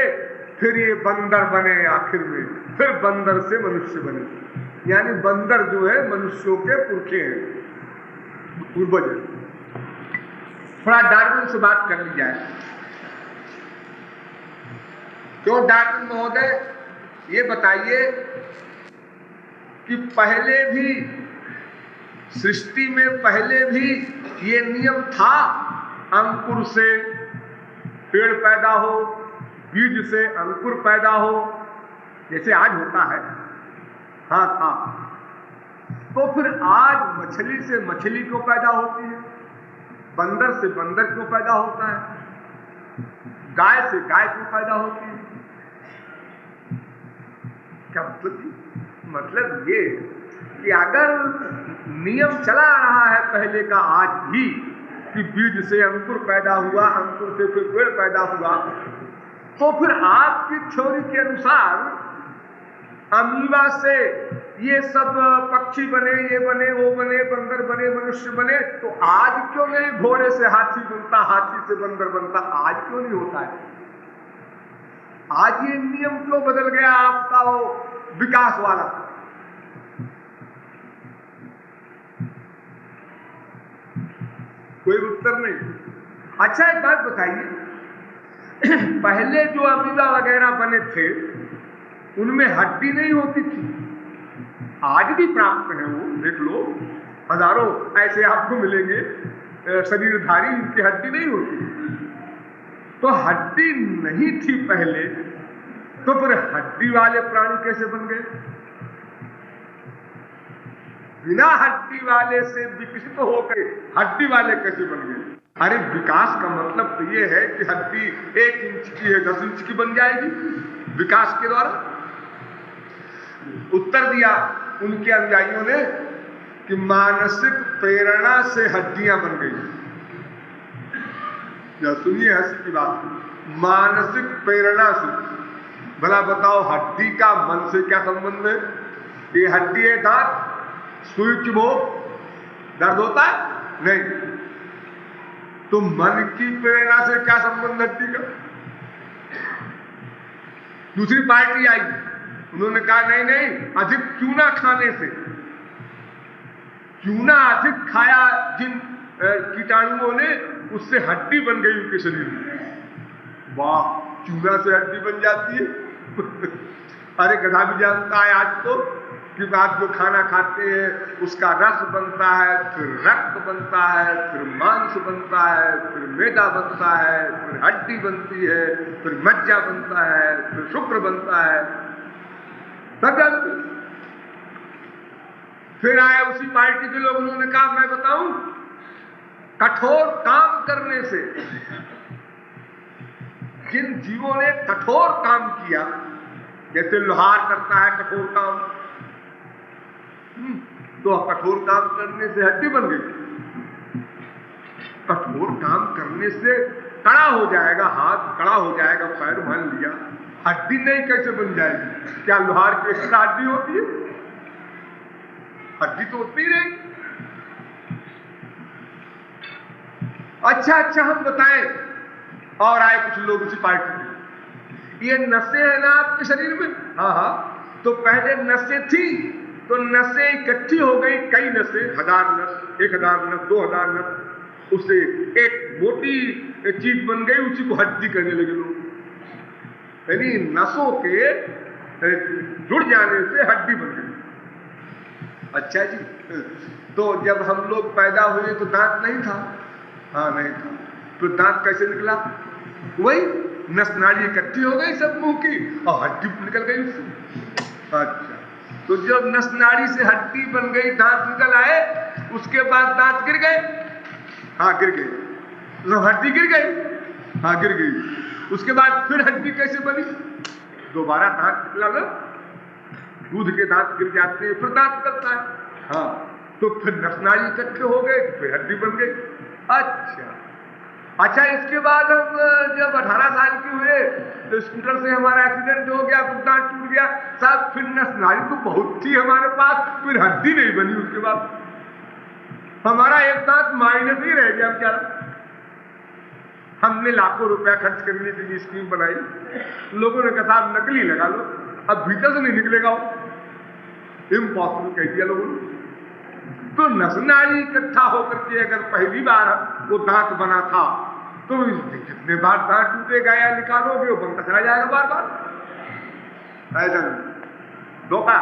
फिर ये बंदर बने आखिर में, फिर बंदर से मनुष्य बने। यानी बंदर जो है मनुष्यों के पुरखे हैं, पूर्वज। थोड़ा डार्विन से बात कर ली जाए। क्यों डार्विन महोदय, ये बताइए कि पहले भी सृष्टि में पहले भी ये नियम था, अंकुर से पेड़ पैदा हो, बीज से अंकुर पैदा हो, जैसे आज होता है? हाँ था। तो फिर आज मछली से मछली क्यों पैदा होती है, बंदर से बंदर क्यों पैदा होता है, गाय से गाय क्यों पैदा होती है? क्या मतलब ये कि अगर नियम चला रहा है पहले का आज भी, कि बीज से अंकुर पैदा हुआ, अंकुर से फिर पेड़ पैदा हुआ, तो फिर आपकी थ्योरी के अनुसार अमीबा से ये सब पक्षी बने, ये बने, वो बने, बंदर बने, मनुष्य बने, तो आज क्यों नहीं घोड़े से हाथी बनता, हाथी से बंदर बनता? आज क्यों नहीं होता है? आज ये नियम क्यों बदल गया आपका वो विकास वाला? कोई उत्तर नहीं। अच्छा एक बात बताइए, पहले जो अमीबा वगैरह बने थे उनमें हड्डी नहीं होती थी? आज भी प्राप्त है, वो देख लो, हजारों ऐसे आपको मिलेंगे शरीरधारी, उनकी हड्डी नहीं होती। तो हड्डी नहीं थी पहले, तो फिर हड्डी वाले प्राणी कैसे बन गए? बिना हड्डी वाले से विकसित होकर हड्डी वाले कैसे बन गए? अरे विकास का मतलब तो ये है कि हड्डी 1 इंच की है 10 इंच की बन जाएगी विकास के द्वारा। उत्तर दिया उनके अनुयायियों ने कि मानसिक प्रेरणा से हड्डियां बन गई। या सुनिए हंसी की बात, मानसिक प्रेरणा से। भला बताओ हड्डी का मन से क्या संबंध है? ये हड्डी है, दांत, सुई चुभो दर्द होता है? नहीं। तो मन की प्रेरणा से क्या संबंध हड्डी का? दूसरी पार्टी आई, उन्होंने कहा नहीं नहीं, अधिक चूना खाने से, चूना अधिक खाया जिन कीटाणुओं ने, उससे हड्डी बन गई उनके शरीर में। वाह, चूना से हड्डी बन जाती है? अरे गधा भी जानता है आज तो कि आप जो खाना खाते हैं उसका रस बनता है, फिर रक्त बनता है, फिर मांस बनता है, फिर मैदा बनता है, फिर हड्डी बनती है, फिर मज्जा बनता है, फिर शुक्र बनता है, सब जानते। फिर आए उसी पार्टी के लोग, उन्होंने कहा मैं बताऊं, कठोर काम करने से, जिन जीवों ने कठोर काम किया, जैसे लोहार करता है कठोर काम, तो कठोर काम करने से हड्डी बन गई। कठोर काम करने से कड़ा हो जाएगा हाथ, कड़ा हो जाएगा पैर, मान लिया, हड्डी नहीं कैसे बन जाएगी? क्या लोहार की एक्स्ट्रा हड्डी होती है? हड्डी तो होती नहीं। अच्छा हम बताएं। और आए कुछ लोग उसी पार्टी में, ये नसें हैं ना आपके शरीर में? हाँ, तो पहले नसें थी, तो नसें इकट्ठी हो गई, कई नसें, 1000 नस, 1000 नस, 2000 नस, उससे एक मोटी चीज बन गई, उसी को हड्डी कहने लगे लोग। यानी नसों के जुड़ जाने से हड्डी बन गई। अच्छा जी, तो जब हम लोग पैदा हुए तो दांत नहीं था? हाँ नहीं था। तो दांत कैसे निकला? वही नस नाड़ी इकट्ठी हो गई सब मुंह की और हड्डी निकल गई उससे। अच्छा, तो जब नस नाड़ी से हड्डी बन गई, दांत निकल आए, उसके बाद दांत गिर गए? हाँ गिर गए। तो हड्डी गिर गई? हाँ गिर गई। उसके बाद फिर हड्डी कैसे बनी? दोबारा दांत निकला ना, दूध के दांत गिर जाते हैं, फिर दांत निकलता है। हाँ, तो फिर नस नाड़ी इकट्ठे हो गए, फिर हड्डी बन गई। अच्छा, इसके बाद हम जब 18 साल के हुए तो स्कूटर से हमारा एक्सीडेंट हो गया, फिर दांत टूट गया, सब फिर नस नाड़ी तो बहुत थी हमारे पास, फिर हड्डी नहीं बनी। उसके बाद हमारा एक दांत माइनस ही रह गया बेचारा। हमने लाखों रुपया खर्च करने के लिए स्कीम बनाई, लोगों ने कहा साहब नकली लगा लो, अब भीतर से नहीं निकलेगा वो, इम्पॉसिबल कह दिया लोगों ने। तो नस नाड़ी इकट्ठा होकर के अगर पहली बार वो दांत बना था, तो जितने बार दांत टूटेगा या निकालोगे वो बनता चला जाएगा बार बार। ऐसा नहीं, धोखा।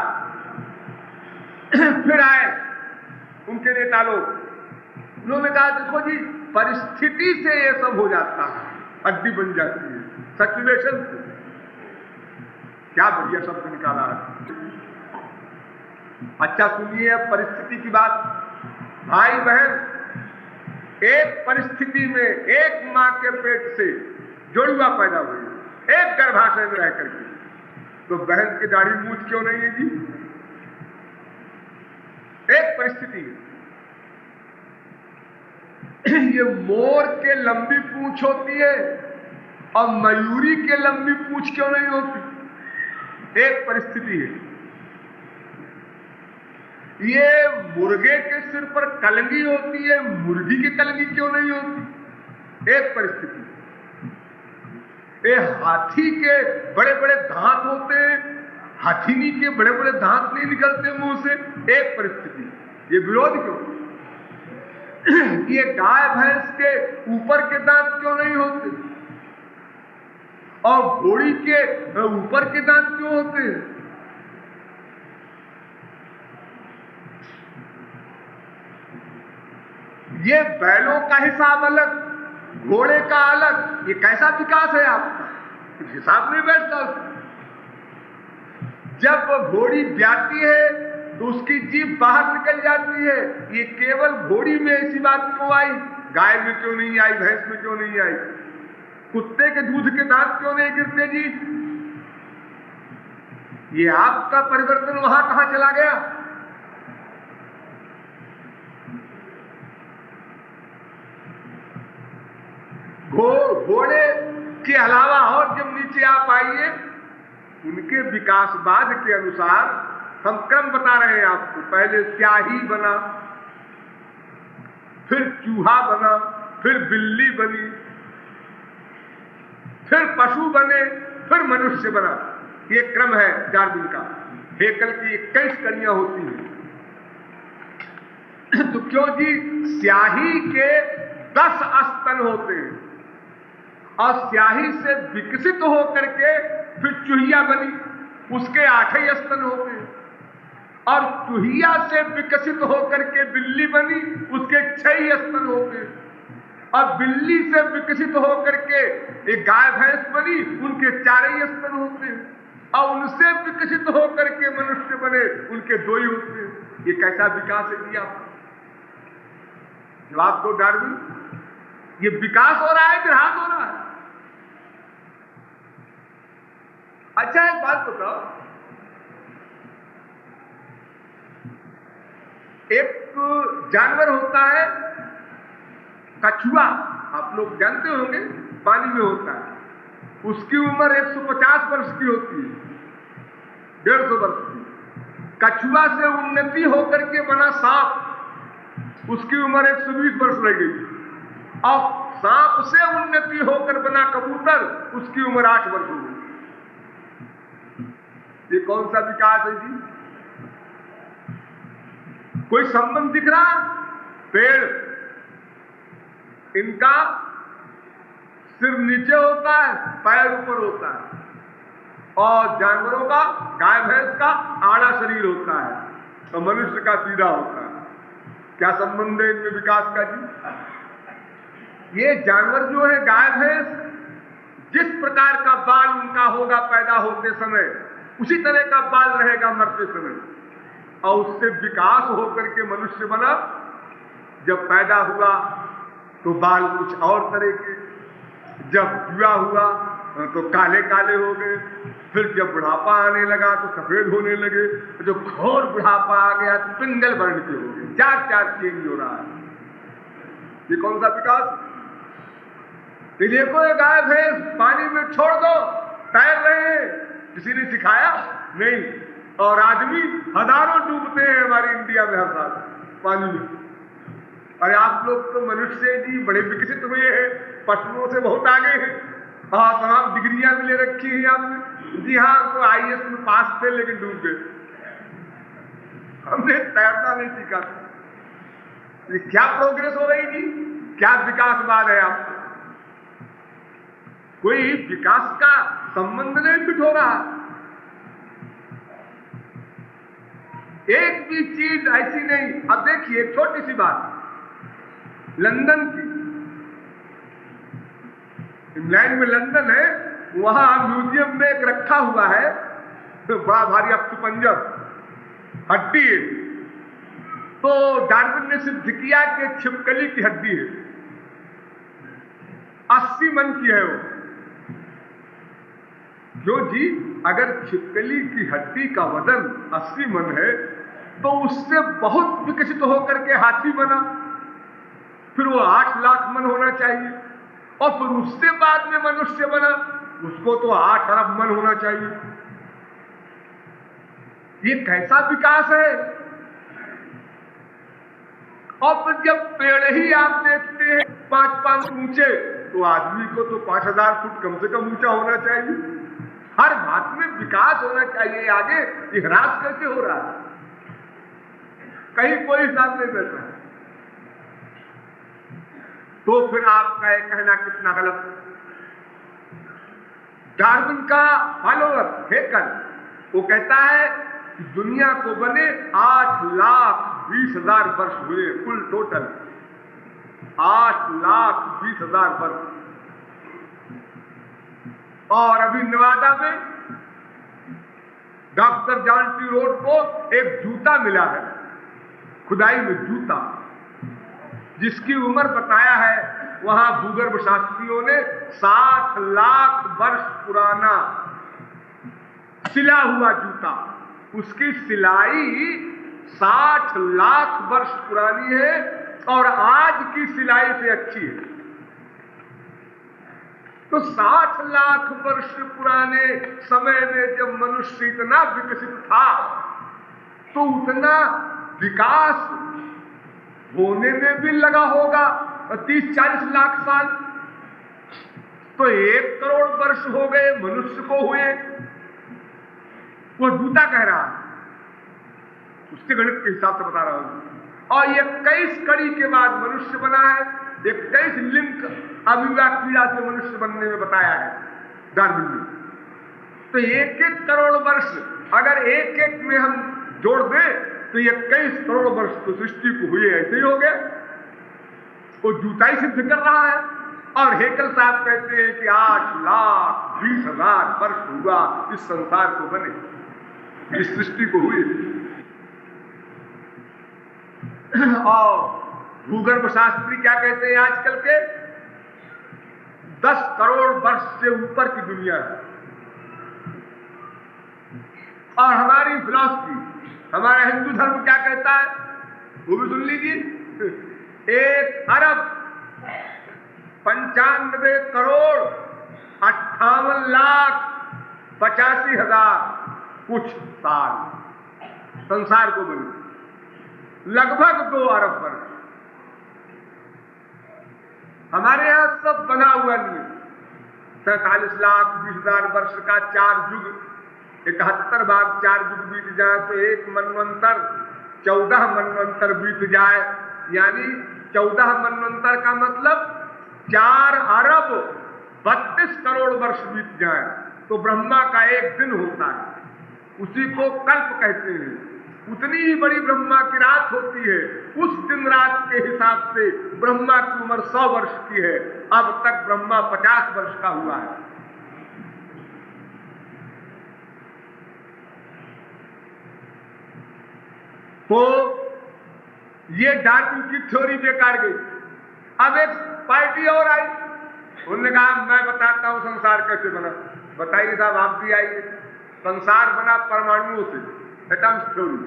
फिर आए उनके नेता लोग, उन्होंने कहा देखो जी, परिस्थिति से ये सब हो जाता है, हड्डी बन जाती है, सिचुएशन से। क्या बढ़िया शब्द निकाला है। अच्छा सुनिए अब परिस्थिति की बात। भाई बहन, एक परिस्थिति में एक मां के पेट से जोड़ुआ पैदा हुई, एक गर्भाशय में रह करके, तो बहन की दाढ़ी मूछ क्यों नहीं है जी? एक परिस्थिति में ये मोर के लंबी पूंछ होती है और मयूरी के लंबी पूंछ क्यों नहीं होती? एक परिस्थिति है। ये मुर्गे के सिर पर कलंगी होती है, मुर्गी की कलंगी क्यों नहीं होती? एक परिस्थिति। ये हाथी के बड़े बड़े दांत होते हैं, हाथीनी के बड़े बड़े दांत नहीं निकलते मुंह से, एक परिस्थिति। ये विरोध क्यों? ये गाय भैंस के ऊपर के दांत क्यों नहीं होते और घोड़ी के ऊपर के दांत क्यों होते हैं? ये बैलों का हिसाब अलग, घोड़े का अलग, ये कैसा विकास है आपका? कुछ हिसाब नहीं बैठता उसका। जब घोड़ी ब्याती है तो उसकी जीभ बाहर निकल जाती है, ये केवल घोड़ी में ऐसी बात क्यों आई? गाय में क्यों नहीं आई? भैंस में क्यों नहीं आई? कुत्ते के दूध के दांत क्यों नहीं गिरते जी? ये आपका परिवर्तन वहां कहां चला गया? घोड़े के अलावा और जब नीचे आप आइए, उनके विकासवाद के अनुसार हम क्रम बता रहे हैं आपको। पहले स्याही बना, फिर चूहा बना, फिर बिल्ली बनी, फिर पशु बने, फिर मनुष्य बना। ये क्रम है डार्विन का। हेकल की 21 कड़ियां होती हैं। तो क्यों जी? स्याही के 10 स्तन होते हैं और स्याही से विकसित होकर के फिर चूहिया बनी, उसके 8 ही स्तन होते हैं। और चूहिया से विकसित होकर के बिल्ली बनी, उसके 6 ही स्तन होते हैं। और बिल्ली से विकसित होकर के एक गाय भैंस बनी, उनके 4 ही स्तन होते हैं। और उनसे विकसित होकर के मनुष्य बने, उनके 2 ही होते हैं। ये कैसा विकास है किया? जवाब दो डार्विन। ये विकास हो रहा है कि ह्रास हो रहा है? अच्छा एक बात बताओ, एक जानवर होता है कछुआ, आप लोग जानते होंगे, पानी में होता है। उसकी उम्र 150 वर्ष की होती है, 150 वर्ष की। कछुआ से उन्नति होकर के बना सांप, उसकी उम्र 120 वर्ष रह गई। और सांप से उन्नति होकर बना कबूतर, उसकी उम्र 8 वर्ष हो गई। ये कौन सा विकास है जी? कोई संबंध दिख रहा? पेड़ इनका सिर नीचे होता है, पैर ऊपर होता है। और जानवरों का, गाय भैंस का आड़ा शरीर होता है और मनुष्य का सीधा होता है। क्या संबंध है इनमें विकास का जी? ये जानवर जो है गाय भैंस, जिस प्रकार का बाल उनका होगा पैदा होते समय, उसी तरह का बाल रहेगा मरते समय। और उससे विकास होकर के मनुष्य बना। जब पैदा हुआ तो बाल कुछ और तरह के, जब जुआ हुआ तो काले काले हो गए, फिर जब बुढ़ापा आने लगा तो सफेद होने लगे, जो घोर बुढ़ापा आ गया तो पिंगल वर्ण के हो गए। 4 चेंज हो रहा है। ये कौन सा विकास? ये देखो, ये गाय भैंस पानी में छोड़ दो, तैर रहे हैं, किसी ने सिखाया नहीं। और आदमी हजारों डूबते हैं हमारे इंडिया में हर साल पानी में। अरे आप लोग तो मनुष्य जी बड़े विकसित हुए हैं, पशुओं से बहुत आगे हैं। हाँ, तमाम डिग्रियां भी ले रखी हैं आपने। जी हाँ, तो IAS में पास थे लेकिन डूब गए। हमने तैरना नहीं सीखा। ये क्या प्रोग्रेस हो रही जी? क्या विकासवाद है आपको? कोई विकास का संबंध नहीं फिट हो रहा। एक भी चीज ऐसी नहीं। अब देखिए, छोटी सी बात, लंदन की, इंग्लैंड में लंदन है, वहां म्यूजियम में एक रखा हुआ है तो बड़ा भारी अस्थिपंजर, हड्डी है। तो डार्विन ने सिद्ध किया कि छिपकली की हड्डी है, 80 मन की है वो। क्यों जी? अगर छिपकली की हड्डी का वजन 80 मन है तो उससे बहुत विकसित होकर के हाथी बना, फिर वो 8 लाख मन होना चाहिए, और फिर उससे बाद में मनुष्य बना, उसको तो 8 अरब मन होना चाहिए। ये कैसा विकास है? और फिर जब पेड़ ही आप देखते हैं 5-5 फुट ऊंचे, तो आदमी को तो 5000 फुट कम से कम ऊंचा होना चाहिए। हर बात में विकास होना चाहिए, आगे ये ह्रास कैसे हो रहा है? कहीं कोई हिसाब नहीं बैठ रहा है। तो फिर आपका ये कहना कितना गलत। डार्विन का फॉलोअर हेकल, वो कहता है कि दुनिया को बने 8,20,000 वर्ष हुए, कुल टोटल 8,20,000 वर्ष। और अभी नवादा में डॉक्टर जॉन टी रोड को एक जूता मिला है, खुदाई में जूता, जिसकी उम्र बताया है वहां भूगर्भ शास्त्रियों ने 60 लाख वर्ष पुराना सिला हुआ जूता, उसकी सिलाई 60 लाख वर्ष पुरानी है और आज की सिलाई से अच्छी है। तो 60 लाख वर्ष पुराने समय में जब मनुष्य इतना विकसित था, तो उतना विकास होने में भी लगा होगा 30-40 लाख साल। तो 1 करोड़ वर्ष हो गए मनुष्य को हुए, वो जूता कह रहा है, उसके गणित के हिसाब से बता रहा हूं। और 21 कड़ी के बाद मनुष्य बना है, 21 लिंक अभिवा क्रिया से मनुष्य बनने में बताया है डार्विन ने। तो 1-1 करोड़ वर्ष अगर एक में हम जोड़ दें तो 21 करोड़ वर्ष तो सृष्टि को हुए, ऐसे ही हो गए। वो जूता ही सिद्ध कर रहा है। और हेकल साहब कहते हैं कि 8,20,000 वर्ष हुआ इस संसार को बने, इस सृष्टि को हुए। और भूगर्भ शास्त्री क्या कहते हैं आजकल के? 10 करोड़ वर्ष से ऊपर की दुनिया है। और हमारी फिलॉसफी, हमारा हिंदू धर्म क्या कहता है, वो भी सुन लीजिए। 1,58,58,85,000 कुछ साल संसार को बने, लगभग 2 अरब वर्ष। हमारे यहां सब बना हुआ नहीं है। 47,20,000 वर्ष का 4 युग, 71 बार 4 युग बीत जाए तो 1 मनवंतर, 14 मनवंतर बीत जाए, यानी 14 मनवंतर का मतलब 4 अरब 32 करोड़ वर्ष बीत जाए तो ब्रह्मा का 1 दिन होता है, उसी को कल्प कहते हैं। उतनी ही बड़ी ब्रह्मा की रात होती है, उस दिन रात के हिसाब से ब्रह्मा की उम्र 100 वर्ष की है। अब तक ब्रह्मा 50 वर्ष का हुआ है। तो ये डार्विन की थ्योरी बेकार गई। अब एक पार्टी और आई, उन्होंने कहा मैं बताता हूं संसार कैसे बना। बताइए साहब, आप भी आइए। संसार बना परमाणुओं से, एटम्स थ्योरी,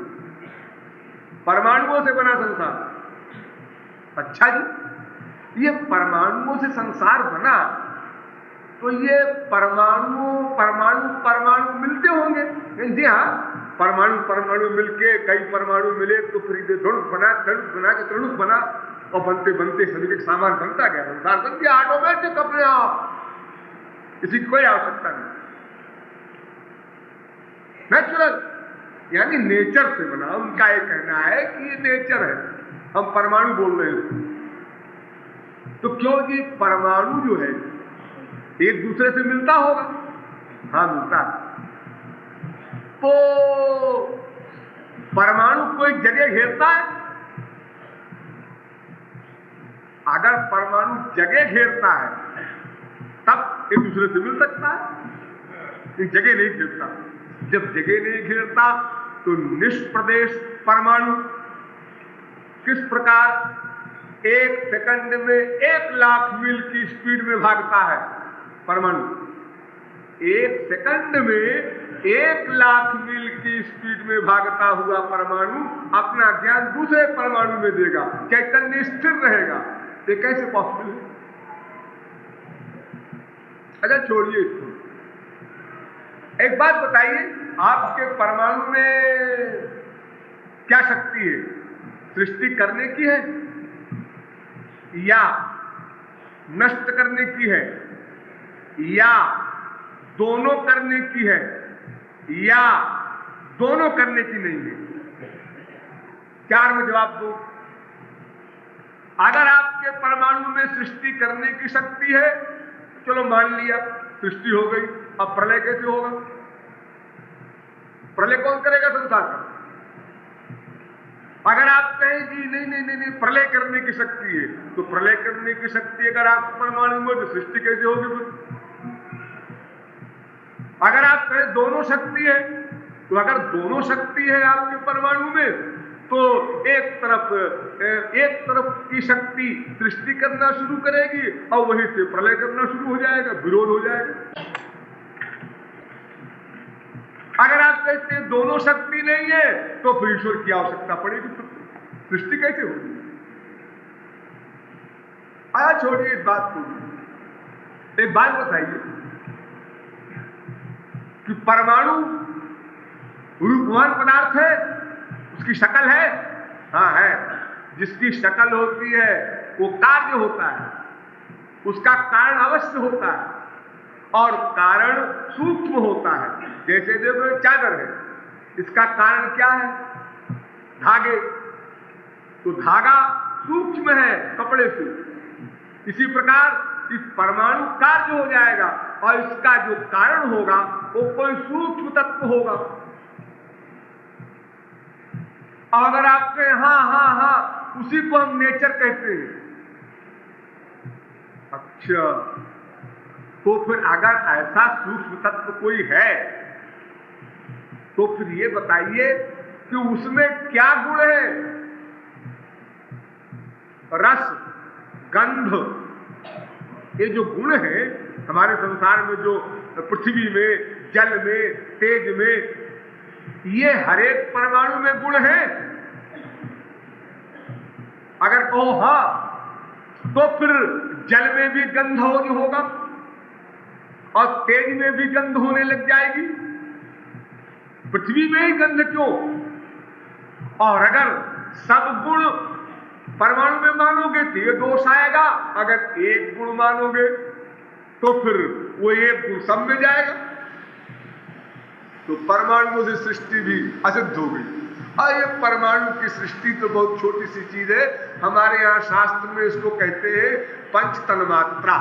परमाणुओं से बना संसार। अच्छा जी, ये परमाणुओं से संसार बना तो ये परमाणु मिलते होंगे? जी हाँ, परमाणु मिलके कई परमाणु मिले तो फिर धनुष बना के तृणुक बना, और बनते बनते सभी के सामान बनता गया, संसार बन गया ऑटोमेटिक अपने आप, किसी की कोई आवश्यकता नहीं, नेचुरल, यानी नेचर से बना। उनका ये कहना है कि ये नेचर है, हम परमाणु बोल रहे हैं। तो क्योंकि परमाणु जो है एक दूसरे से मिलता होगा, हाँ मिलता है। तो परमाणु कोई जगह घेरता है, अगर परमाणु जगह घेरता है तब एक दूसरे से मिल सकता है, एक जगह नहीं घेरता। जब जगह नहीं घेरता तो निष्प्रदेश परमाणु किस प्रकार 1 सेकंड में 1 लाख मील की स्पीड में भागता है परमाणु। 1 सेकंड में 1 लाख मील की स्पीड में भागता हुआ परमाणु अपना ज्ञान दूसरे परमाणु में देगा, चैतन्य स्थिर रहेगा। ये कैसे पॉसिबल है? अच्छा छोड़िए इसको, एक बात बताइए, आपके परमाणु में क्या शक्ति है? सृष्टि करने की है या नष्ट करने की है या दोनों करने की है या दोनों करने की नहीं है? 4 में जवाब दो। अगर आपके परमाणु में सृष्टि करने की शक्ति है, चलो मान लिया सृष्टि हो गई, अब प्रलय कैसे होगा? प्रलय कौन करेगा संसार का? अगर आप कहें कि नहीं नहीं नहीं नहीं प्रलय करने की शक्ति है, तो प्रलय करने की शक्ति अगर आपके परमाणु में, तो सृष्टि कैसे होगी फिर? अगर आप कहें दोनों शक्ति है, तो अगर दोनों शक्ति है आपके परमाणु में, तो एक तरफ की शक्ति सृष्टि करना शुरू करेगी और वहीं से प्रलय करना शुरू हो जाएगा, विरोध हो जाएगा। अगर आप कहते हैं दोनों शक्ति नहीं है, तो फिर ईश्वर की आवश्यकता पड़ेगी, सृष्टि कैसे होगी? आया छोड़िए इस बात को, एक बात बताइए कि परमाणु रूपवान पदार्थ है, उसकी शक्ल है? हाँ है। जिसकी शक्ल होती है वो कार्य होता है, उसका कारण अवश्य होता है और कारण सूक्ष्म होता है। जैसे देखो चादर है, इसका कारण क्या है? धागे, तो धागा सूक्ष्म है कपड़े से। इसी प्रकार इस परमाणु कार्य हो जाएगा और इसका जो कारण होगा वो कोई सूक्ष्म तत्व होगा। और अगर आप कहें हाँ हाँ हाँ, उसी को हम नेचर कहते हैं। अच्छा, तो फिर अगर ऐसा सूक्ष्म तत्व कोई है, तो फिर ये बताइए कि उसमें क्या गुण है? रस, गंध, ये जो गुण है हमारे संसार में, जो पृथ्वी में, जल में, तेज में, ये हर एक परमाणु में गुण है। अगर कहो हाँ, तो फिर जल में भी गंध होगा और तेज में भी गंध होने लग जाएगी, पृथ्वी में ही गंध क्यों? और अगर सब गुण परमाणु में मानोगे तो ये दोष आएगा, अगर एक गुण मानोगे तो फिर वो एक गुण सब में जाएगा, तो परमाणु से सृष्टि भी असिद्ध हो गई। और ये परमाणु की सृष्टि तो बहुत छोटी सी चीज है, हमारे यहाँ शास्त्र में इसको कहते हैं पंच तन्मात्रा।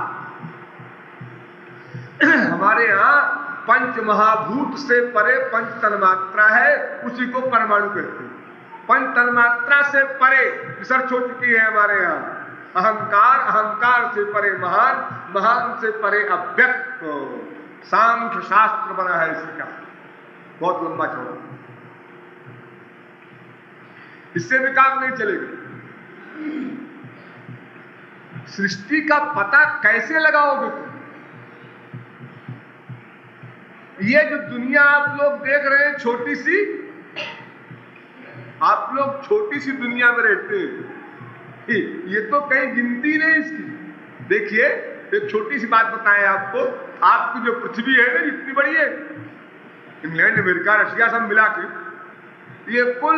हमारे यहाँ पंच महाभूत से परे पंच तन्मात्रा है, उसी को परमाणु कहते हैं। पंच तन्मात्रा से परे रिसर्च हो चुकी है हमारे यहाँ। अहंकार, अहंकार से परे महान, महान से परे अव्यक्त, सांख्य शास्त्र बना है इसका, बहुत लंबा चौड़ा, इससे भी काम नहीं चलेगा। सृष्टि का पता कैसे लगाओगे तुम? ये जो दुनिया आप लोग देख रहे हैं छोटी सी, आप लोग छोटी सी दुनिया में रहते हैं, ये तो कहीं गिनती नहीं इसकी। देखिए एक छोटी सी बात बताएं आपको, आपकी जो पृथ्वी है ना, इतनी बड़ी है, इंग्लैंड, अमेरिका, रशिया सब मिला के, ये कुल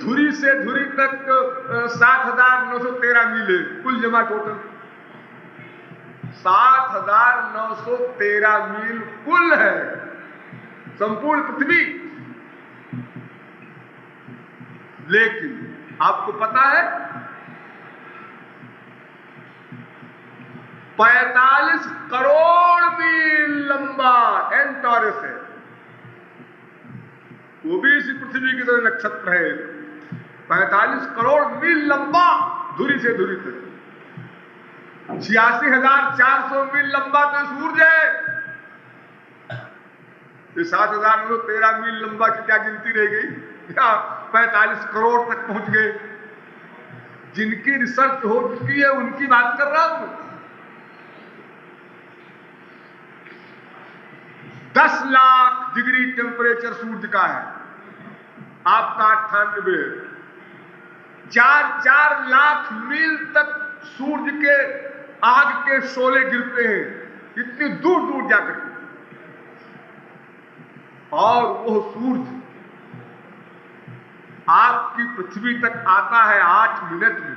धुरी से धुरी तक 7,913 मील है, कुल जमा टोटल 7,913 मील कुल है संपूर्ण पृथ्वी। लेकिन आपको पता है 45 करोड़ मील लंबा एंटारस है, वो भी इसी पृथ्वी की तरह नक्षत्र है। 45 करोड़ मील लंबा धुरी से धुरी तक, 86,400 मील लंबा तो सूरज है। ये 7,913 मील लंबा की क्या गिनती रह गई? 45 करोड़ तक पहुंच गए। जिनकी रिसर्च हो चुकी है उनकी बात कर रहा हूं। 10 लाख डिग्री टेम्परेचर सूर्य का है, आपका 98 है। 4-4 लाख मील तक सूर्य के आग के शोले गिरते हैं, इतनी दूर दूर जाकर के, और वो सूर्य आपकी पृथ्वी तक आता है 8 मिनट में।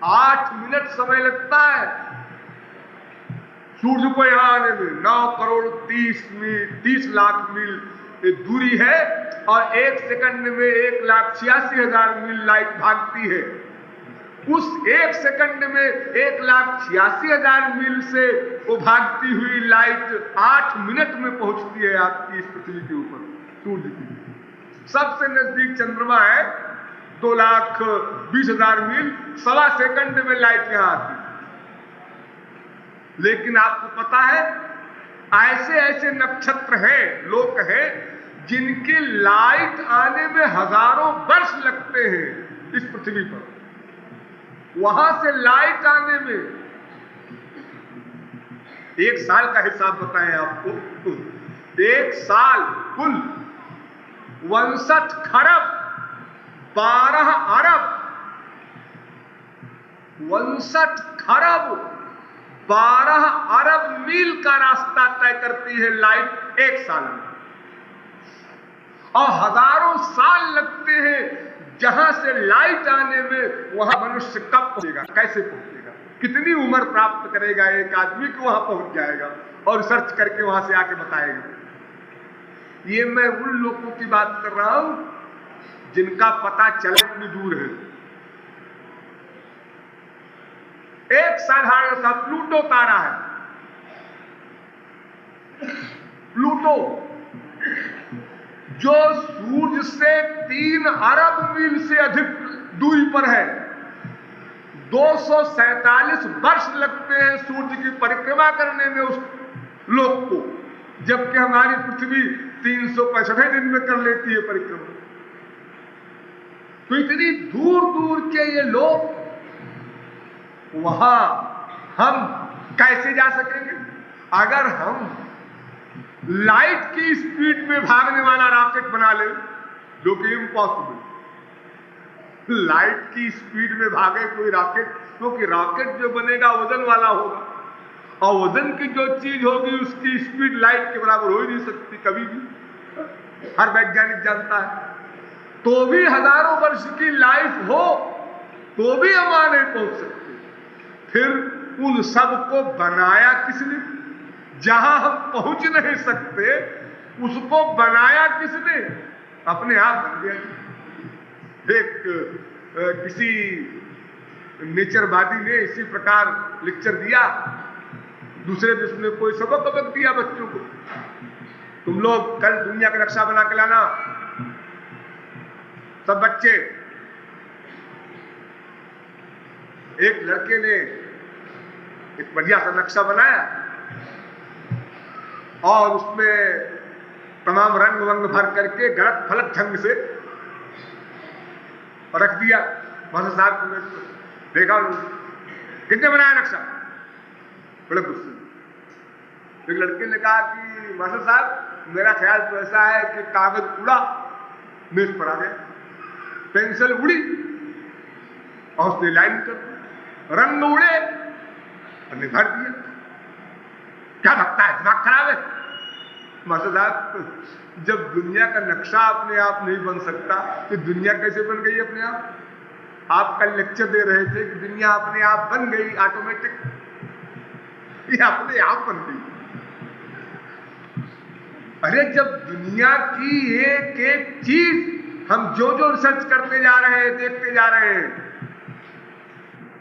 8 मिनट समय लगता है सूर्य को यहां आने में। 9 करोड़ 30 लाख मील दूरी है, और 1 सेकंड में 1,86,000 मील लाइट भागती है। उस 1 सेकंड में 1,86,000 मील से वो भागती हुई लाइट 8 मिनट में पहुंचती है आपकी इस पृथ्वी के ऊपर, सूर्य की। सबसे नजदीक चंद्रमा है 2,20,000 मील, 1.25 सेकंड में लाइट यहां आती। लेकिन आपको पता है ऐसे ऐसे नक्षत्र हैं, लोक हैं, जिनकी लाइट आने में हजारों वर्ष लगते हैं इस पृथ्वी पर। वहां से लाइट आने में 1 साल का हिसाब बताएं आपको। 1 साल कुल 62 खरब 12 अरब 62 खरब 12 अरब मील का रास्ता तय करती है लाइट 1 साल में, और हजारों साल लगते हैं जहां से लाइट आने में। वहां मनुष्य कब पहुंचेगा, कैसे पहुंचेगा, कितनी उम्र प्राप्त करेगा एक आदमी को वहां पहुंच जाएगा और सर्च करके वहां से आके बताएगा। ये मैं उन लोगों की बात कर रहा हूं जिनका पता चले इतनी दूर है। एक साधारण सा प्लूटो तारा है। प्लूटो जो सूर्य से 3 अरब मील से अधिक दूरी पर है। 247 वर्ष लगते हैं सूर्य की परिक्रमा करने में उस लोक को, जबकि हमारी पृथ्वी 365 दिन में कर लेती है परिक्रमा। तो इतनी दूर दूर के ये लोग, वहां हम कैसे जा सकेंगे? अगर हम लाइट की स्पीड में भागने वाला रॉकेट बना ले, जो कि इम्पॉसिबल। लाइट की स्पीड में भागे कोई रॉकेट, क्योंकि रॉकेट जो बनेगा वजन वाला होगा, और वजन की जो चीज होगी उसकी स्पीड लाइट के बराबर हो ही नहीं सकती कभी भी, हर वैज्ञानिक जानता है। तो भी हजारों वर्ष की लाइफ हो तो भी हम वहां नहीं पहुंच सकते। फिर उन सब को बनाया किसने? जहां हम पहुंच नहीं सकते उसको बनाया किसने? अपने आप बन गया। एक किसी नेचरवादी ने इसी प्रकार लेक्चर दिया, दूसरे देश में कोई सबक दिया बच्चों को, तुम लोग कल दुनिया का नक्शा बना के लाना। सब बच्चे, एक लड़के ने एक बढ़िया सा नक्शा बनाया और उसमें तमाम रंग वंग भर करके गलत फलत ढंग से रख दिया। मास्टर साहब ने देखा, कितने बनाया नक्शा? बड़े गुस्से। एक लड़के ने कहा कि मास्टर साहब मेरा ख्याल तो ऐसा है कि कागज उड़ा, मेज पर आ गया, पेंसिल उड़ी और उसने लाइन कर, रंग उड़े और भर दिया। क्या लगता है, दिमाग खराब है? मास्टर साहब जब दुनिया का नक्शा अपने आप नहीं बन सकता तो दुनिया कैसे बन गई अपने आप? आप कल लेक्चर दे रहे थे कि दुनिया अपने आप बन गई ऑटोमेटिक, ये अपने आप बन गई। अरे जब दुनिया की एक एक चीज हम जो जो रिसर्च करते जा रहे हैं, देखते जा रहे हैं,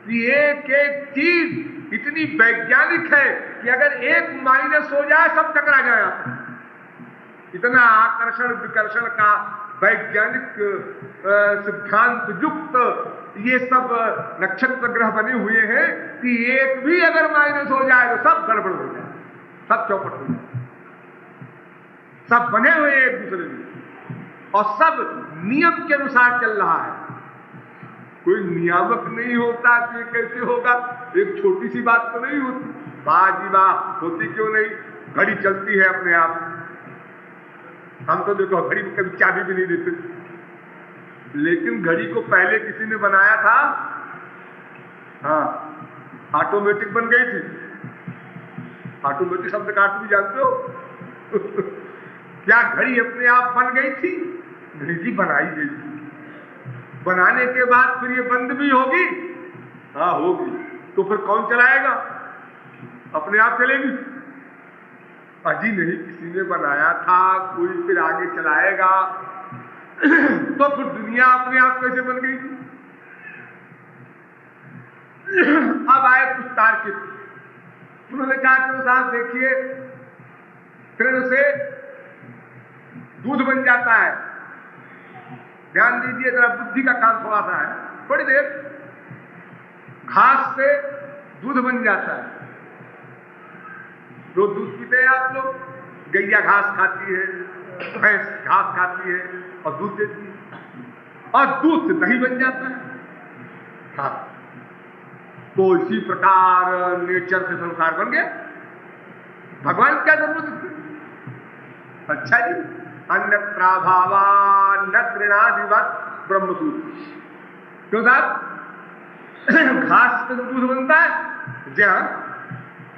एक एक चीज इतनी वैज्ञानिक है कि अगर एक माइनस हो जाए सब टकरा जाए आप। इतना आकर्षण विकर्षण का वैज्ञानिक सिद्धांत युक्त ये सब नक्षत्र ग्रह बने हुए हैं कि एक भी अगर माइनस हो जाए तो सब गड़बड़ हो जाए, सब चौपट हो जाए। सब बने हुए एक दूसरे में और सब नियम के अनुसार चल रहा है। कोई नियामक नहीं होता तो ये कैसे होगा? एक छोटी सी बात तो नहीं होती, बाजी वाह होती क्यों नहीं? घड़ी चलती है अपने आप। हम तो देखो घड़ी में कभी चाबी भी नहीं देते, लेकिन घड़ी को पहले किसी ने बनाया था हाँ, ऑटोमेटिक बन गई थी। ऑटोमेटिक शब्द का अर्थ भी जानते हो? क्या घड़ी अपने आप बन गई थी? नहीं जी, बनाई गई थी। बनाने के बाद फिर ये बंद भी होगी? हाँ होगी। तो फिर कौन चलाएगा? अपने आप चलेगी? अजी नहीं, किसी ने बनाया था, कोई फिर आगे चलाएगा। तो फिर दुनिया अपने आप कैसे बन गई थी? अब आए कुछ तार्किक, उन्होंने कहा कि साहब देखिए, तृण से दूध बन जाता है। ध्यान दीजिए जरा, बुद्धि का काम थोड़ा सा है, थोड़ी देर। घास से दूध बन जाता है। रोज दूध पीते हैं आप लोग? गैया घास खाती है, भैंस घास खाती है और दूध देती है, और दूध से दही बन जाता है। हाँ, तो इसी प्रकार नेचर से संसार बन गया। भगवान क्या जरूरत है? अच्छा जी, अन्यत्राभावा न तृणादिवत ब्रह्मसूत्र। क्यों साहब? घास से दूध बनता है? जी हाँ,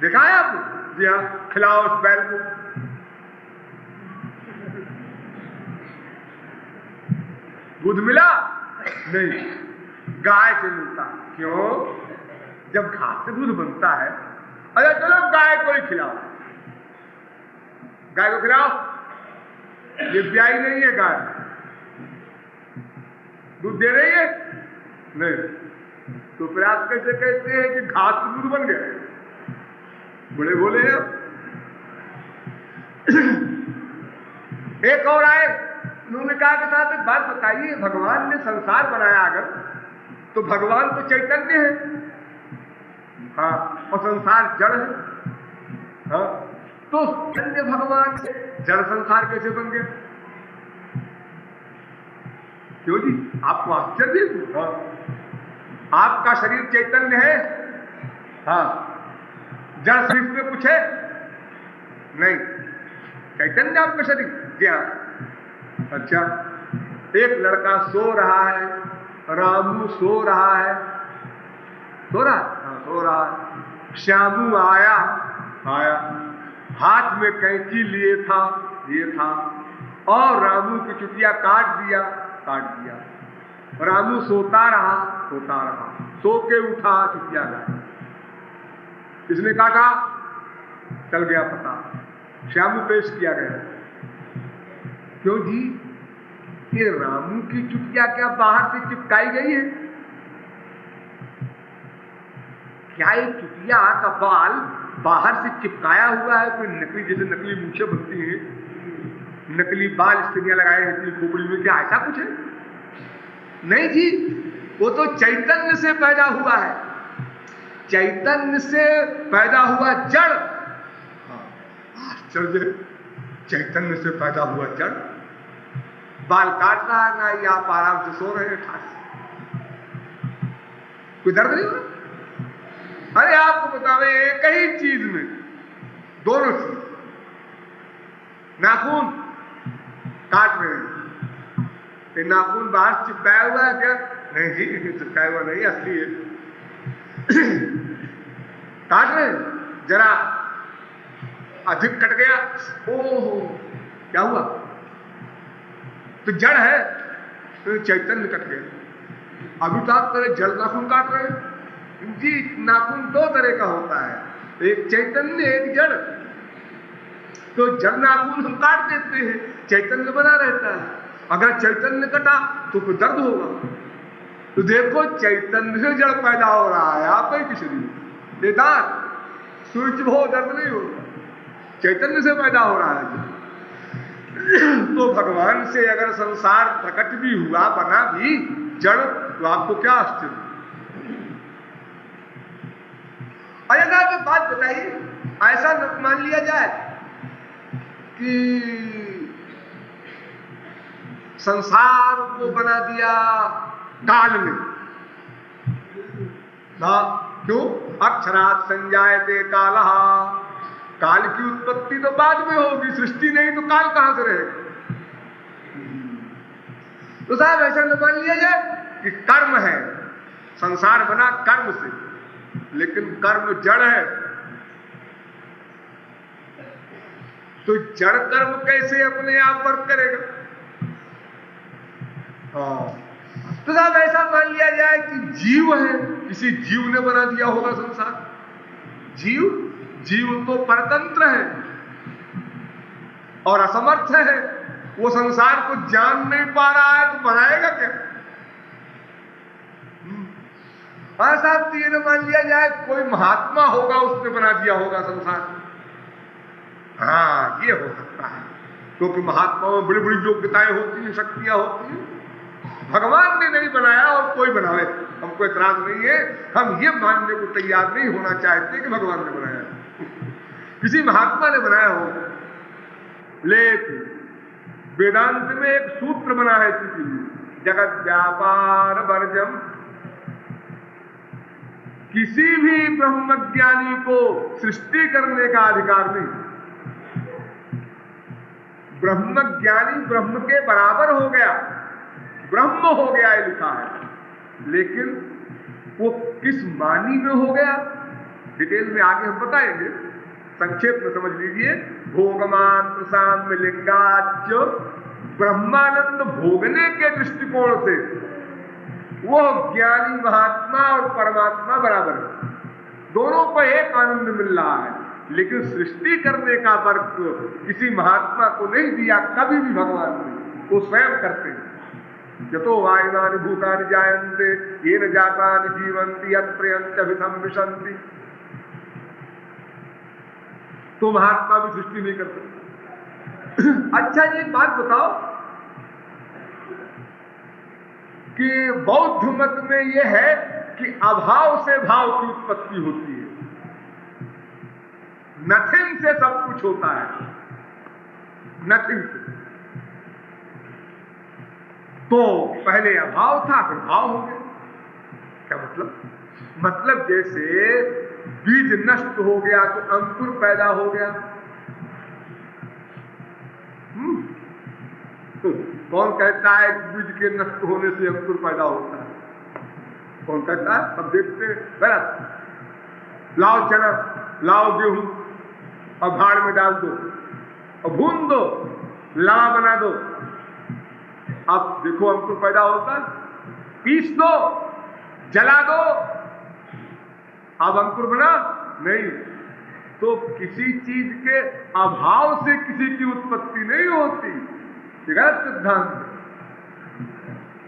देखा है आपने? जी हाँ, खिलाओ उस बैल को। दूध मिला? नहीं, गाय से मिलता। क्यों? जब घास से दूध बनता है, अरे चलो गाय को ही खिलाओ। गाय को खिलाओ, ये ब्याई नहीं है गाय, दूध दे रही है? नहीं। तो फिर आप कैसे कहते हैं कि घास से दूध बन गया? बड़े बोले हैं। एक और आए, उन्होंने कहा कि साहब एक बात बताइए, भगवान ने संसार बनाया अगर, तो भगवान तो चैतन्य है, हाँ, और संसार जड़ है, हाँ, तो चैतन्य भगवान से जड़ संसार कैसे बन गया? क्यों जी, आपको आश्चर्य? हाँ, आपका शरीर चैतन्य है, हाँ, जड़ शरीर में कुछ है? नहीं, चैतन्य आपका शरीर। जी हाँ। अच्छा, एक लड़का सो रहा है, रामू सो रहा है, सो रहा? हाँ, सो रहा है। श्यामू आया, हाथ में कैंची लिए था, और रामू की चुटिया काट दिया। रामू सोता रहा, सो के उठा, चुटिया गायब। किसने काटा? चल गया पता, श्यामू पेश किया गया। क्यों जी? ये रामू की चुटिया क्या बाहर से चिपकाई गई है? क्या ये चुटिया का बाल बाहर से चिपकाया हुआ है? कोई नकली, जैसे नकली मूछें बनती हैं, नकली बाल स्त्रियां लगाए रहती हैं खोपड़ी में, क्या ऐसा कुछ है? नहीं जी, वो तो चैतन्य से पैदा हुआ है, चैतन्य से पैदा हुआ जड़। आश्चर्य, चैतन्य से पैदा हुआ जड़। बाल काट रहा है ना, ये आप आराम से सो रहे हैं, कोई दर्द नहीं हो रहा? अरे आपको बतावे, एक ही चीज में दोनों चीज, नाखून काट रहे हैं, नाखून बाहर चिपकाया हुआ है क्या? नहीं जी, चिपकाया हुआ नहीं, असली है। काट रहे हैं, जरा अधिक कट गया, ओहो क्या हुआ? तो जड़ है, तो चैतन्य कट गया। अभी तो आप तरह जड़ नाखून काट रहे हैं जी। नाखून दो तरह का होता है, एक चैतन्य, एक जड़। तो जड़ नाखून हम काट देते हैं, चैतन्य बना रहता है। अगर चैतन्य कटा तो फिर दर्द होगा। तो देखो, चैतन्य से जड़ पैदा हो रहा है, आप ही किसी बेदार स्विच हो, दर्द नहीं होगा, चैतन्य से पैदा हो रहा है। तो भगवान से अगर संसार प्रकट भी हुआ, बना भी जड़, तो आपको क्या आश्चर्य? अरे आप बात बताइए, ऐसा न मान लिया जाए कि संसार को बना दिया काल ने, क्यों? अक्षरात् संजायते कालः, काल की उत्पत्ति तो बाद में होगी, सृष्टि नहीं तो काल कहां से रहेगा? तो साहब ऐसा न मान लिया जाए कि कर्म है, संसार बना कर्म से, लेकिन कर्म जड़ है, तो जड़ कर्म कैसे अपने आप वर्क करेगा? हाँ, तो साहब ऐसा मान लिया जाए कि जीव है, किसी जीव ने बना दिया होगा संसार। जीव तो परतंत्र है और असमर्थ है, वो संसार को जान नहीं पा रहा है, तो बनाएगा क्या? हाँ साहब, तो ये न मान लिया जाए कोई महात्मा होगा, उसने बना दिया होगा संसार। हाँ, ये हो सकता है, क्योंकि महात्माओं में बड़ी बड़ी योग्यताएं होती हैं, शक्तियां होती हैं। भगवान ने नहीं बनाया और कोई बनावे, हमको एतराज नहीं है। हम ये मानने को तैयार नहीं होना चाहते कि भगवान ने बनाया, किसी महात्मा ने बनाया हो। लेकिन वेदांत में एक सूत्र बना है, जगत व्यापार वर्जम, किसी भी ब्रह्मज्ञानी को सृष्टि करने का अधिकार नहीं। ब्रह्मज्ञानी ब्रह्म के बराबर हो गया, ब्रह्म हो गया, ये लिखा है, लेकिन वो किस मानी में हो गया, डिटेल में आगे हम बताएंगे, संक्षेप में समझ लीजिए। भोगमात्र साम्य लिंगाच, ब्रह्मानंद भोगने के दृष्टिकोण से वो ज्ञानी महात्मा और परमात्मा बराबर है, दोनों को एक आनंद मिल रहा है। लेकिन सृष्टि करने का वर्क किसी महात्मा को नहीं दिया कभी भी भगवान ने, वो स्वयं करते हैं। यतो वायुनानि भूतानि जायन्ते येन जातानि जीवन्ति यत्प्रयन्ति अभिसंविशन्ति, तो महात्मा भी सृष्टि नहीं करते। अच्छा, ये बात बताओ कि बौद्ध मत में यह है कि अभाव से भाव की उत्पत्ति होती है, नथिंग से सब कुछ होता है, नथिंग से। तो पहले अभाव था, फिर भाव हो गया। क्या मतलब? मतलब जैसे बीज नष्ट हो गया तो अंकुर पैदा हो गया। तो कौन कहता है कि बीज के नष्ट होने से अंकुर पैदा होता है? कौन कहता है? अब देखते गलत। लाओ चना, लाओ गेहूं और भाड़ में डाल दो और भून दो, लावा बना दो, अब देखो अंकुर पैदा होता है। पीस दो, जला दो, अब अंकुर बना नहीं। तो किसी चीज के अभाव से किसी की उत्पत्ति नहीं होती, गलत सिद्धांत।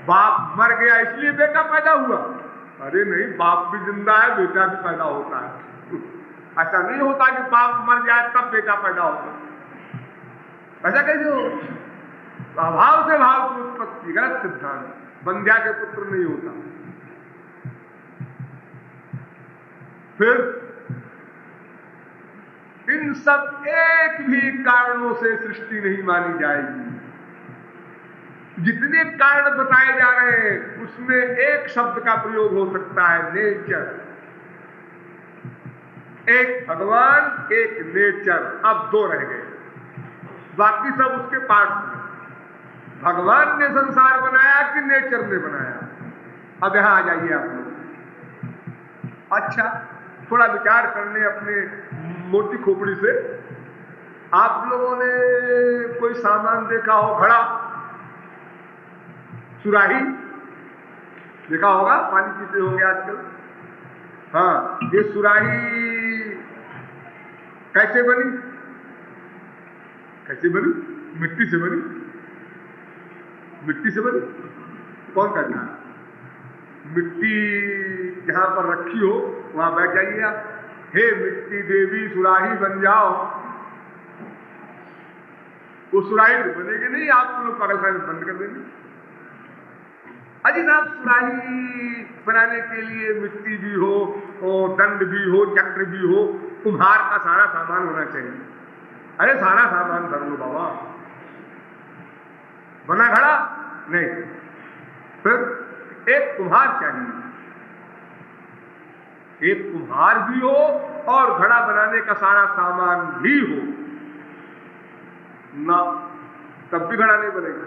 बाप मर गया इसलिए बेटा पैदा हुआ? अरे नहीं, बाप भी जिंदा है, बेटा भी पैदा होता है। ऐसा नहीं होता कि बाप मर जाए तब बेटा पैदा होता, ऐसा कैसे हो? अभाव से भाव की उत्पत्ति, गलत सिद्धांत। बंध्या के पुत्र नहीं होता। फिर इन सब एक भी कारणों से सृष्टि नहीं मानी जाएगी। जितने कारण बताए जा रहे हैं उसमें एक शब्द का प्रयोग हो सकता है, नेचर। एक भगवान, एक नेचर, अब दो रह गए, बाकी सब उसके पार्ट्स में। भगवान ने संसार बनाया कि नेचर ने बनाया? अब यहां आ जाइए आप लोग। अच्छा, थोड़ा विचार करने अपने मोटी खोपड़ी से। आप लोगों ने कोई सामान देखा हो, घड़ा, सुराही देखा होगा, पानी पीते होंगे आजकल। हाँ, ये सुराही कैसे बनी? कैसे बनी? मिट्टी से बनी। मिट्टी से बनी। कौन कहता है? मिट्टी जहां पर रखी हो वहां बैठ जाइए आप। हे मिट्टी देवी सुराही बन जाओ। वो सुराही बनेगी नहीं, आप लोग पागलखाने बंद कर देंगे। अजी साहब, सुराही बनाने के लिए मिट्टी भी हो और दंड भी हो, चक्र भी हो, कुम्हार का सारा सामान होना चाहिए। अरे सारा सामान धर लो बाबा, बना घड़ा नहीं, फिर एक कुम्हार चाहिए। एक कुम्हार भी हो और घड़ा बनाने का सारा सामान भी हो ना, तब भी घड़ा नहीं बनेगा।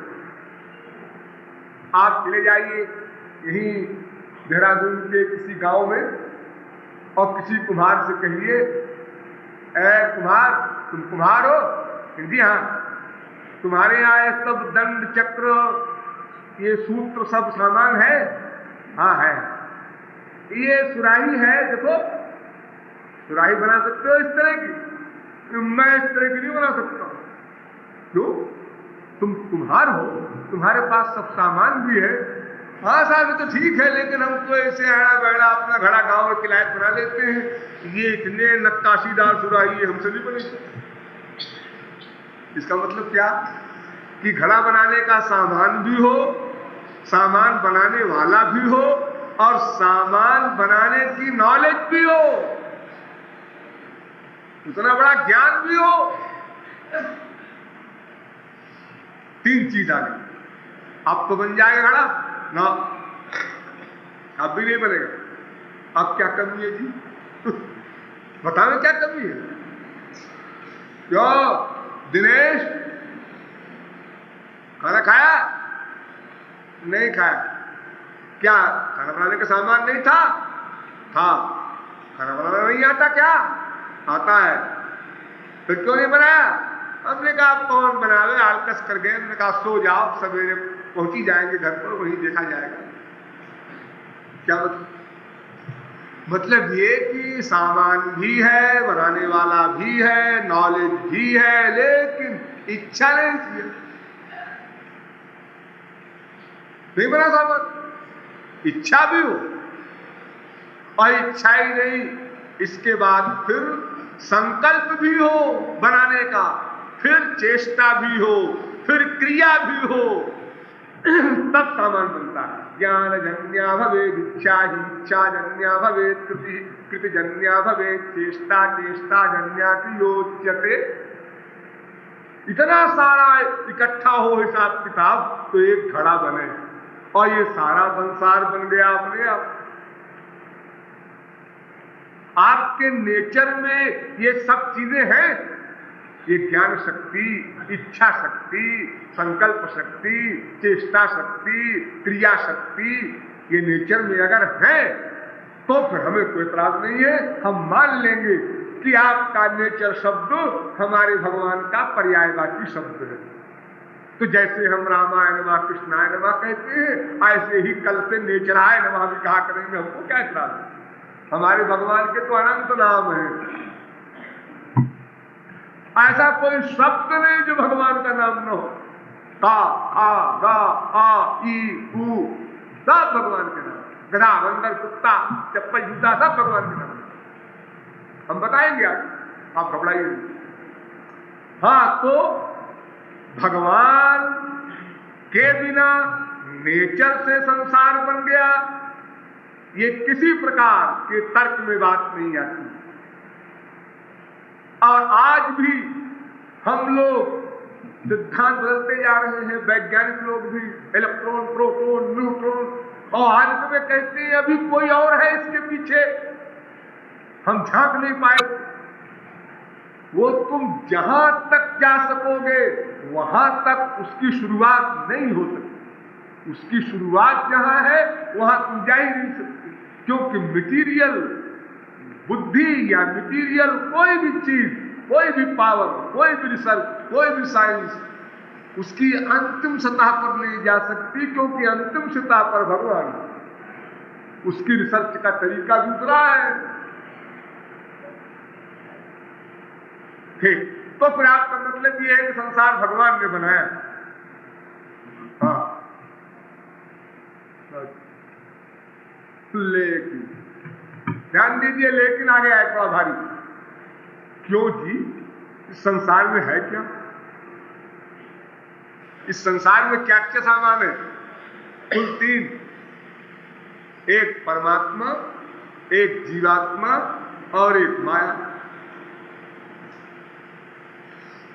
आप चले जाइए यहीं देहरादून के किसी गांव में, और किसी कुम्हार से कहिए, ऐ कुम्हार, तुम कुम्हार हो? जी हाँ। तुम्हारे यहाँ ये सब दंड चक्र, ये सूत्र सब सामान है? हाँ है। ये सुराही है, देखो सुराही बना सकते हो इस तरह की? मैं इस तरह की नहीं बना सकता। क्यों? तुम कुम्हार हो, तुम्हारे पास सब सामान भी है। हाँ साहब तो ठीक है, लेकिन हम तो ऐसे आड़ा बैड़ा अपना घड़ा गांव में किलायत बना लेते हैं, ये इतने नक्काशीदार सुराही हमसे नहीं बनेगी। इसका मतलब क्या कि घड़ा बनाने का सामान भी हो, सामान बनाने वाला भी हो, और सामान बनाने की नॉलेज भी हो, उतना बड़ा ज्ञान भी हो। 3 चीज आ गई, अब तो बन जाएगा घड़ा ना, अब भी नहीं बनेगा। अब क्या कमी है जी? बताओ क्या कमी है? क्यों दिनेश, खाना खाया? नहीं खाया। क्या खाना बनाने का सामान नहीं था? था। खाना बनाना नहीं आता क्या? आता है। फिर क्यों नहीं बनाया? हमने कहा कौन बनावे, आलकस कर गए। हमने कहा सो जाओ, सवेरे पहुंच ही जाएंगे घर पर, वहीं देखा जाएगा। क्या मतलब ये कि सामान भी है, बनाने वाला भी है, नॉलेज भी है, लेकिन इच्छा नहीं थी, नहीं बना सामान। इच्छा भी हो, और इच्छा ही नहीं, इसके बाद फिर संकल्प भी हो बनाने का, फिर चेष्टा भी हो, फिर क्रिया भी हो, तब सामान बनता है। ज्ञान जन्या भवेत् इच्छा, ही इच्छा जन्या भवेत् कृति, कृति जन्या भवेत् चेष्टा, चेष्टा जन्या क्रियोच्यते। इतना सारा इकट्ठा हो हिसाब किताब तो एक घड़ा बने, और ये सारा संसार बन गया अपने आप। आपके नेचर में ये सब चीजें हैं, ये ज्ञान शक्ति, इच्छा शक्ति, संकल्प शक्ति, चेष्टा शक्ति, क्रिया शक्ति, ये नेचर में अगर है तो फिर हमें कोई एतराज नहीं है। हम मान लेंगे कि आपका नेचर शब्द हमारे भगवान का पर्यायवाची शब्द है। तो जैसे हम रामाय नमः कृष्णाय नमः कहते हैं, ऐसे ही कल से नेचराय नमः भी कहा करेंगे, हमको क्या एतराज है? हमारे भगवान के तो अनंत नाम है, ऐसा कोई शब्द नहीं जो भगवान का नाम न हो। का, आ, गा, आ, ई, ऊ, सब भगवान के नाम। गधा, बंदर, कुत्ता, चप्पल, जूता, सब भगवान के नाम। हम बताएंगे आप घबराइए नहीं। हाँ, तो भगवान के बिना नेचर से संसार बन गया, ये किसी प्रकार के तर्क में बात नहीं आती। और आज भी हम लोग सिद्धांत बदलते जा रहे हैं, वैज्ञानिक लोग भी, इलेक्ट्रॉन, प्रोटॉन, न्यूट्रॉन, और अंत में कहते हैं अभी कोई और है इसके पीछे, हम झांक नहीं पाए। वो तुम जहां तक जा सकोगे वहां तक उसकी शुरुआत नहीं हो सकती। उसकी शुरुआत जहां है वहां तुम जा ही नहीं सकते, क्योंकि मटीरियल बुद्धि या मटीरियल कोई भी चीज, कोई भी पावर, कोई भी रिसर्च, कोई भी साइंस उसकी अंतिम सतह पर नहीं जा सकती, क्योंकि अंतिम सतह पर भगवान, उसकी रिसर्च का तरीका दूसरा है। ठीक, तो फिर आपका मतलब ये है कि संसार भगवान ने बनाया। हाँ, लेकिन ध्यान दीजिए, लेकिन आ गया एक बड़ा भारी। क्यों जी? इस संसार में है क्या? इस संसार में क्या क्या सामान है? कुल 3, एक परमात्मा, एक जीवात्मा और एक माया।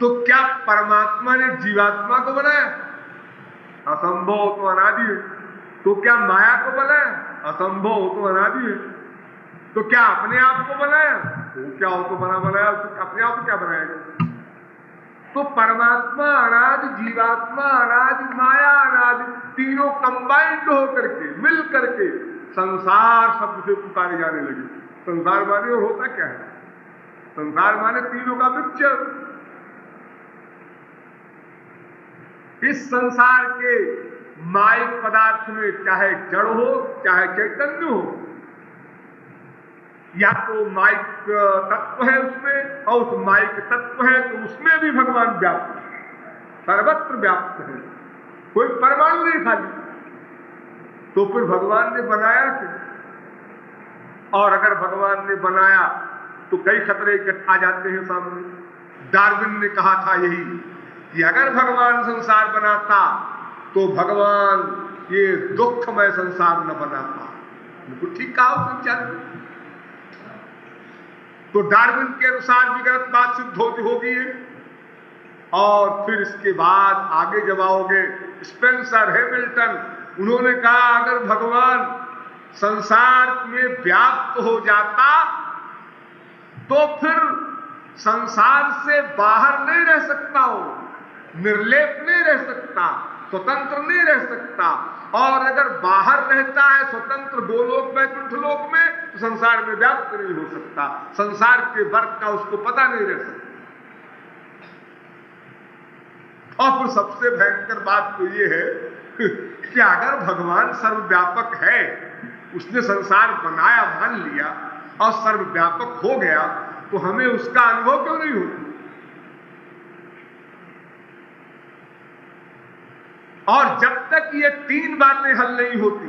तो क्या परमात्मा ने जीवात्मा को बनाया? असंभव, तो अनादि है। तो क्या माया को बनाया? असंभव, तो अनादि है। तो क्या अपने आप को बनाया? तो क्या हो तो बनाया, अपने आप को क्या बनाएगा? तो परमात्मा अनादि, जीवात्मा अनादि, माया अनादि, तीनों कंबाइंड होकर के, मिल करके संसार शब्द से पुकारे जाने लगे। संसार माने होता क्या है? संसार माने तीनों का मिक्सचर। इस संसार के माइक पदार्थ में चाहे जड़ हो चाहे चैतन्य हो, या तो माइक तत्व है उसमें, और उस माइक तत्व है तो उसमें भी भगवान व्याप्त है, सर्वत्र व्याप्त है, कोई परमाणु नहीं खाली। तो फिर भगवान ने बनाया क्यों? और अगर भगवान ने बनाया तो कई खतरे आ जाते हैं सामने। डार्विन ने कहा था यही कि अगर भगवान संसार बनाता तो भगवान ये दुखमय संसार न बनाता। बिल्कुल ठीक कहा उसने विचार। तो डार्विन के अनुसार भी गलत बात सिद्ध होगी है। और फिर इसके बाद आगे जब आओगे, स्पेंसर, हैमिल्टन, उन्होंने कहा अगर भगवान संसार में व्याप्त हो जाता तो फिर संसार से बाहर नहीं रह सकता, हो निर्लेप नहीं रह सकता, स्वतंत्र नहीं रह सकता। और अगर बाहर रहता है स्वतंत्र गोलोक में, वैकुंठ लोक में, तो संसार में व्याप्त नहीं हो सकता, संसार के वर्ग का उसको पता नहीं रह सकता। और फिर सबसे भयंकर बात तो ये है कि अगर भगवान सर्वव्यापक है, उसने संसार बनाया मान लिया और सर्वव्यापक हो गया, तो हमें उसका अनुभव क्यों नहीं होता? और जब तक ये तीन बातें हल नहीं होती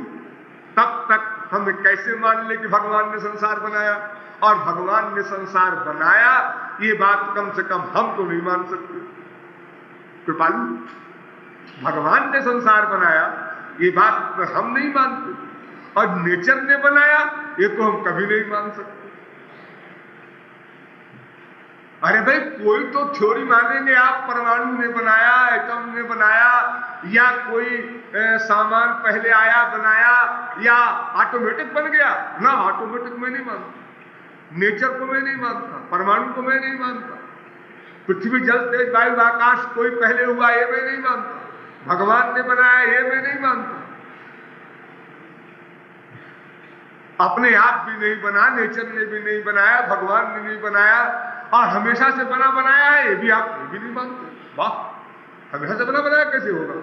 तब तक हम कैसे मान ले कि भगवान ने संसार बनाया? और भगवान ने संसार बनाया ये बात कम से कम हम तो नहीं मान सकते। कृपालु, भगवान ने संसार बनाया ये बात हम नहीं मानते, और नेचर ने बनाया ये तो हम कभी नहीं मान सकते। अरे भाई, कोई तो थ्योरी मानेंगे आप, परमाणु ने बनाया, एटम ने बनाया, या कोई सामान पहले आया बनाया, या ऑटोमेटिक बन गया ना। ऑटोमेटिक मैं नहीं मानता, नेचर को मैं नहीं मानता, परमाणु को मैं नहीं मानता, पृथ्वी जल तेज वायु आकाश कोई पहले हुआ ये मैं नहीं मानता, भगवान ने बनाया ये मैं नहीं मानता। अपने आप भी नहीं बना, नेचर ने भी नहीं बनाया, भगवान ने नहीं बनाया, और हमेशा से बना बनाया है ये भी आप भी नहीं मानते। वाह, हमेशा से बना बनाया कैसे होगा?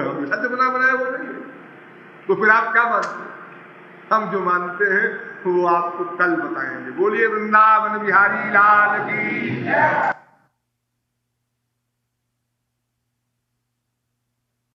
हमेशा से बना बनाया वो नहीं है, तो फिर आप क्या मानते हैं? हम जो मानते हैं वो आपको कल बताएंगे। बोलिए वृंदावन बिहारी लाल की।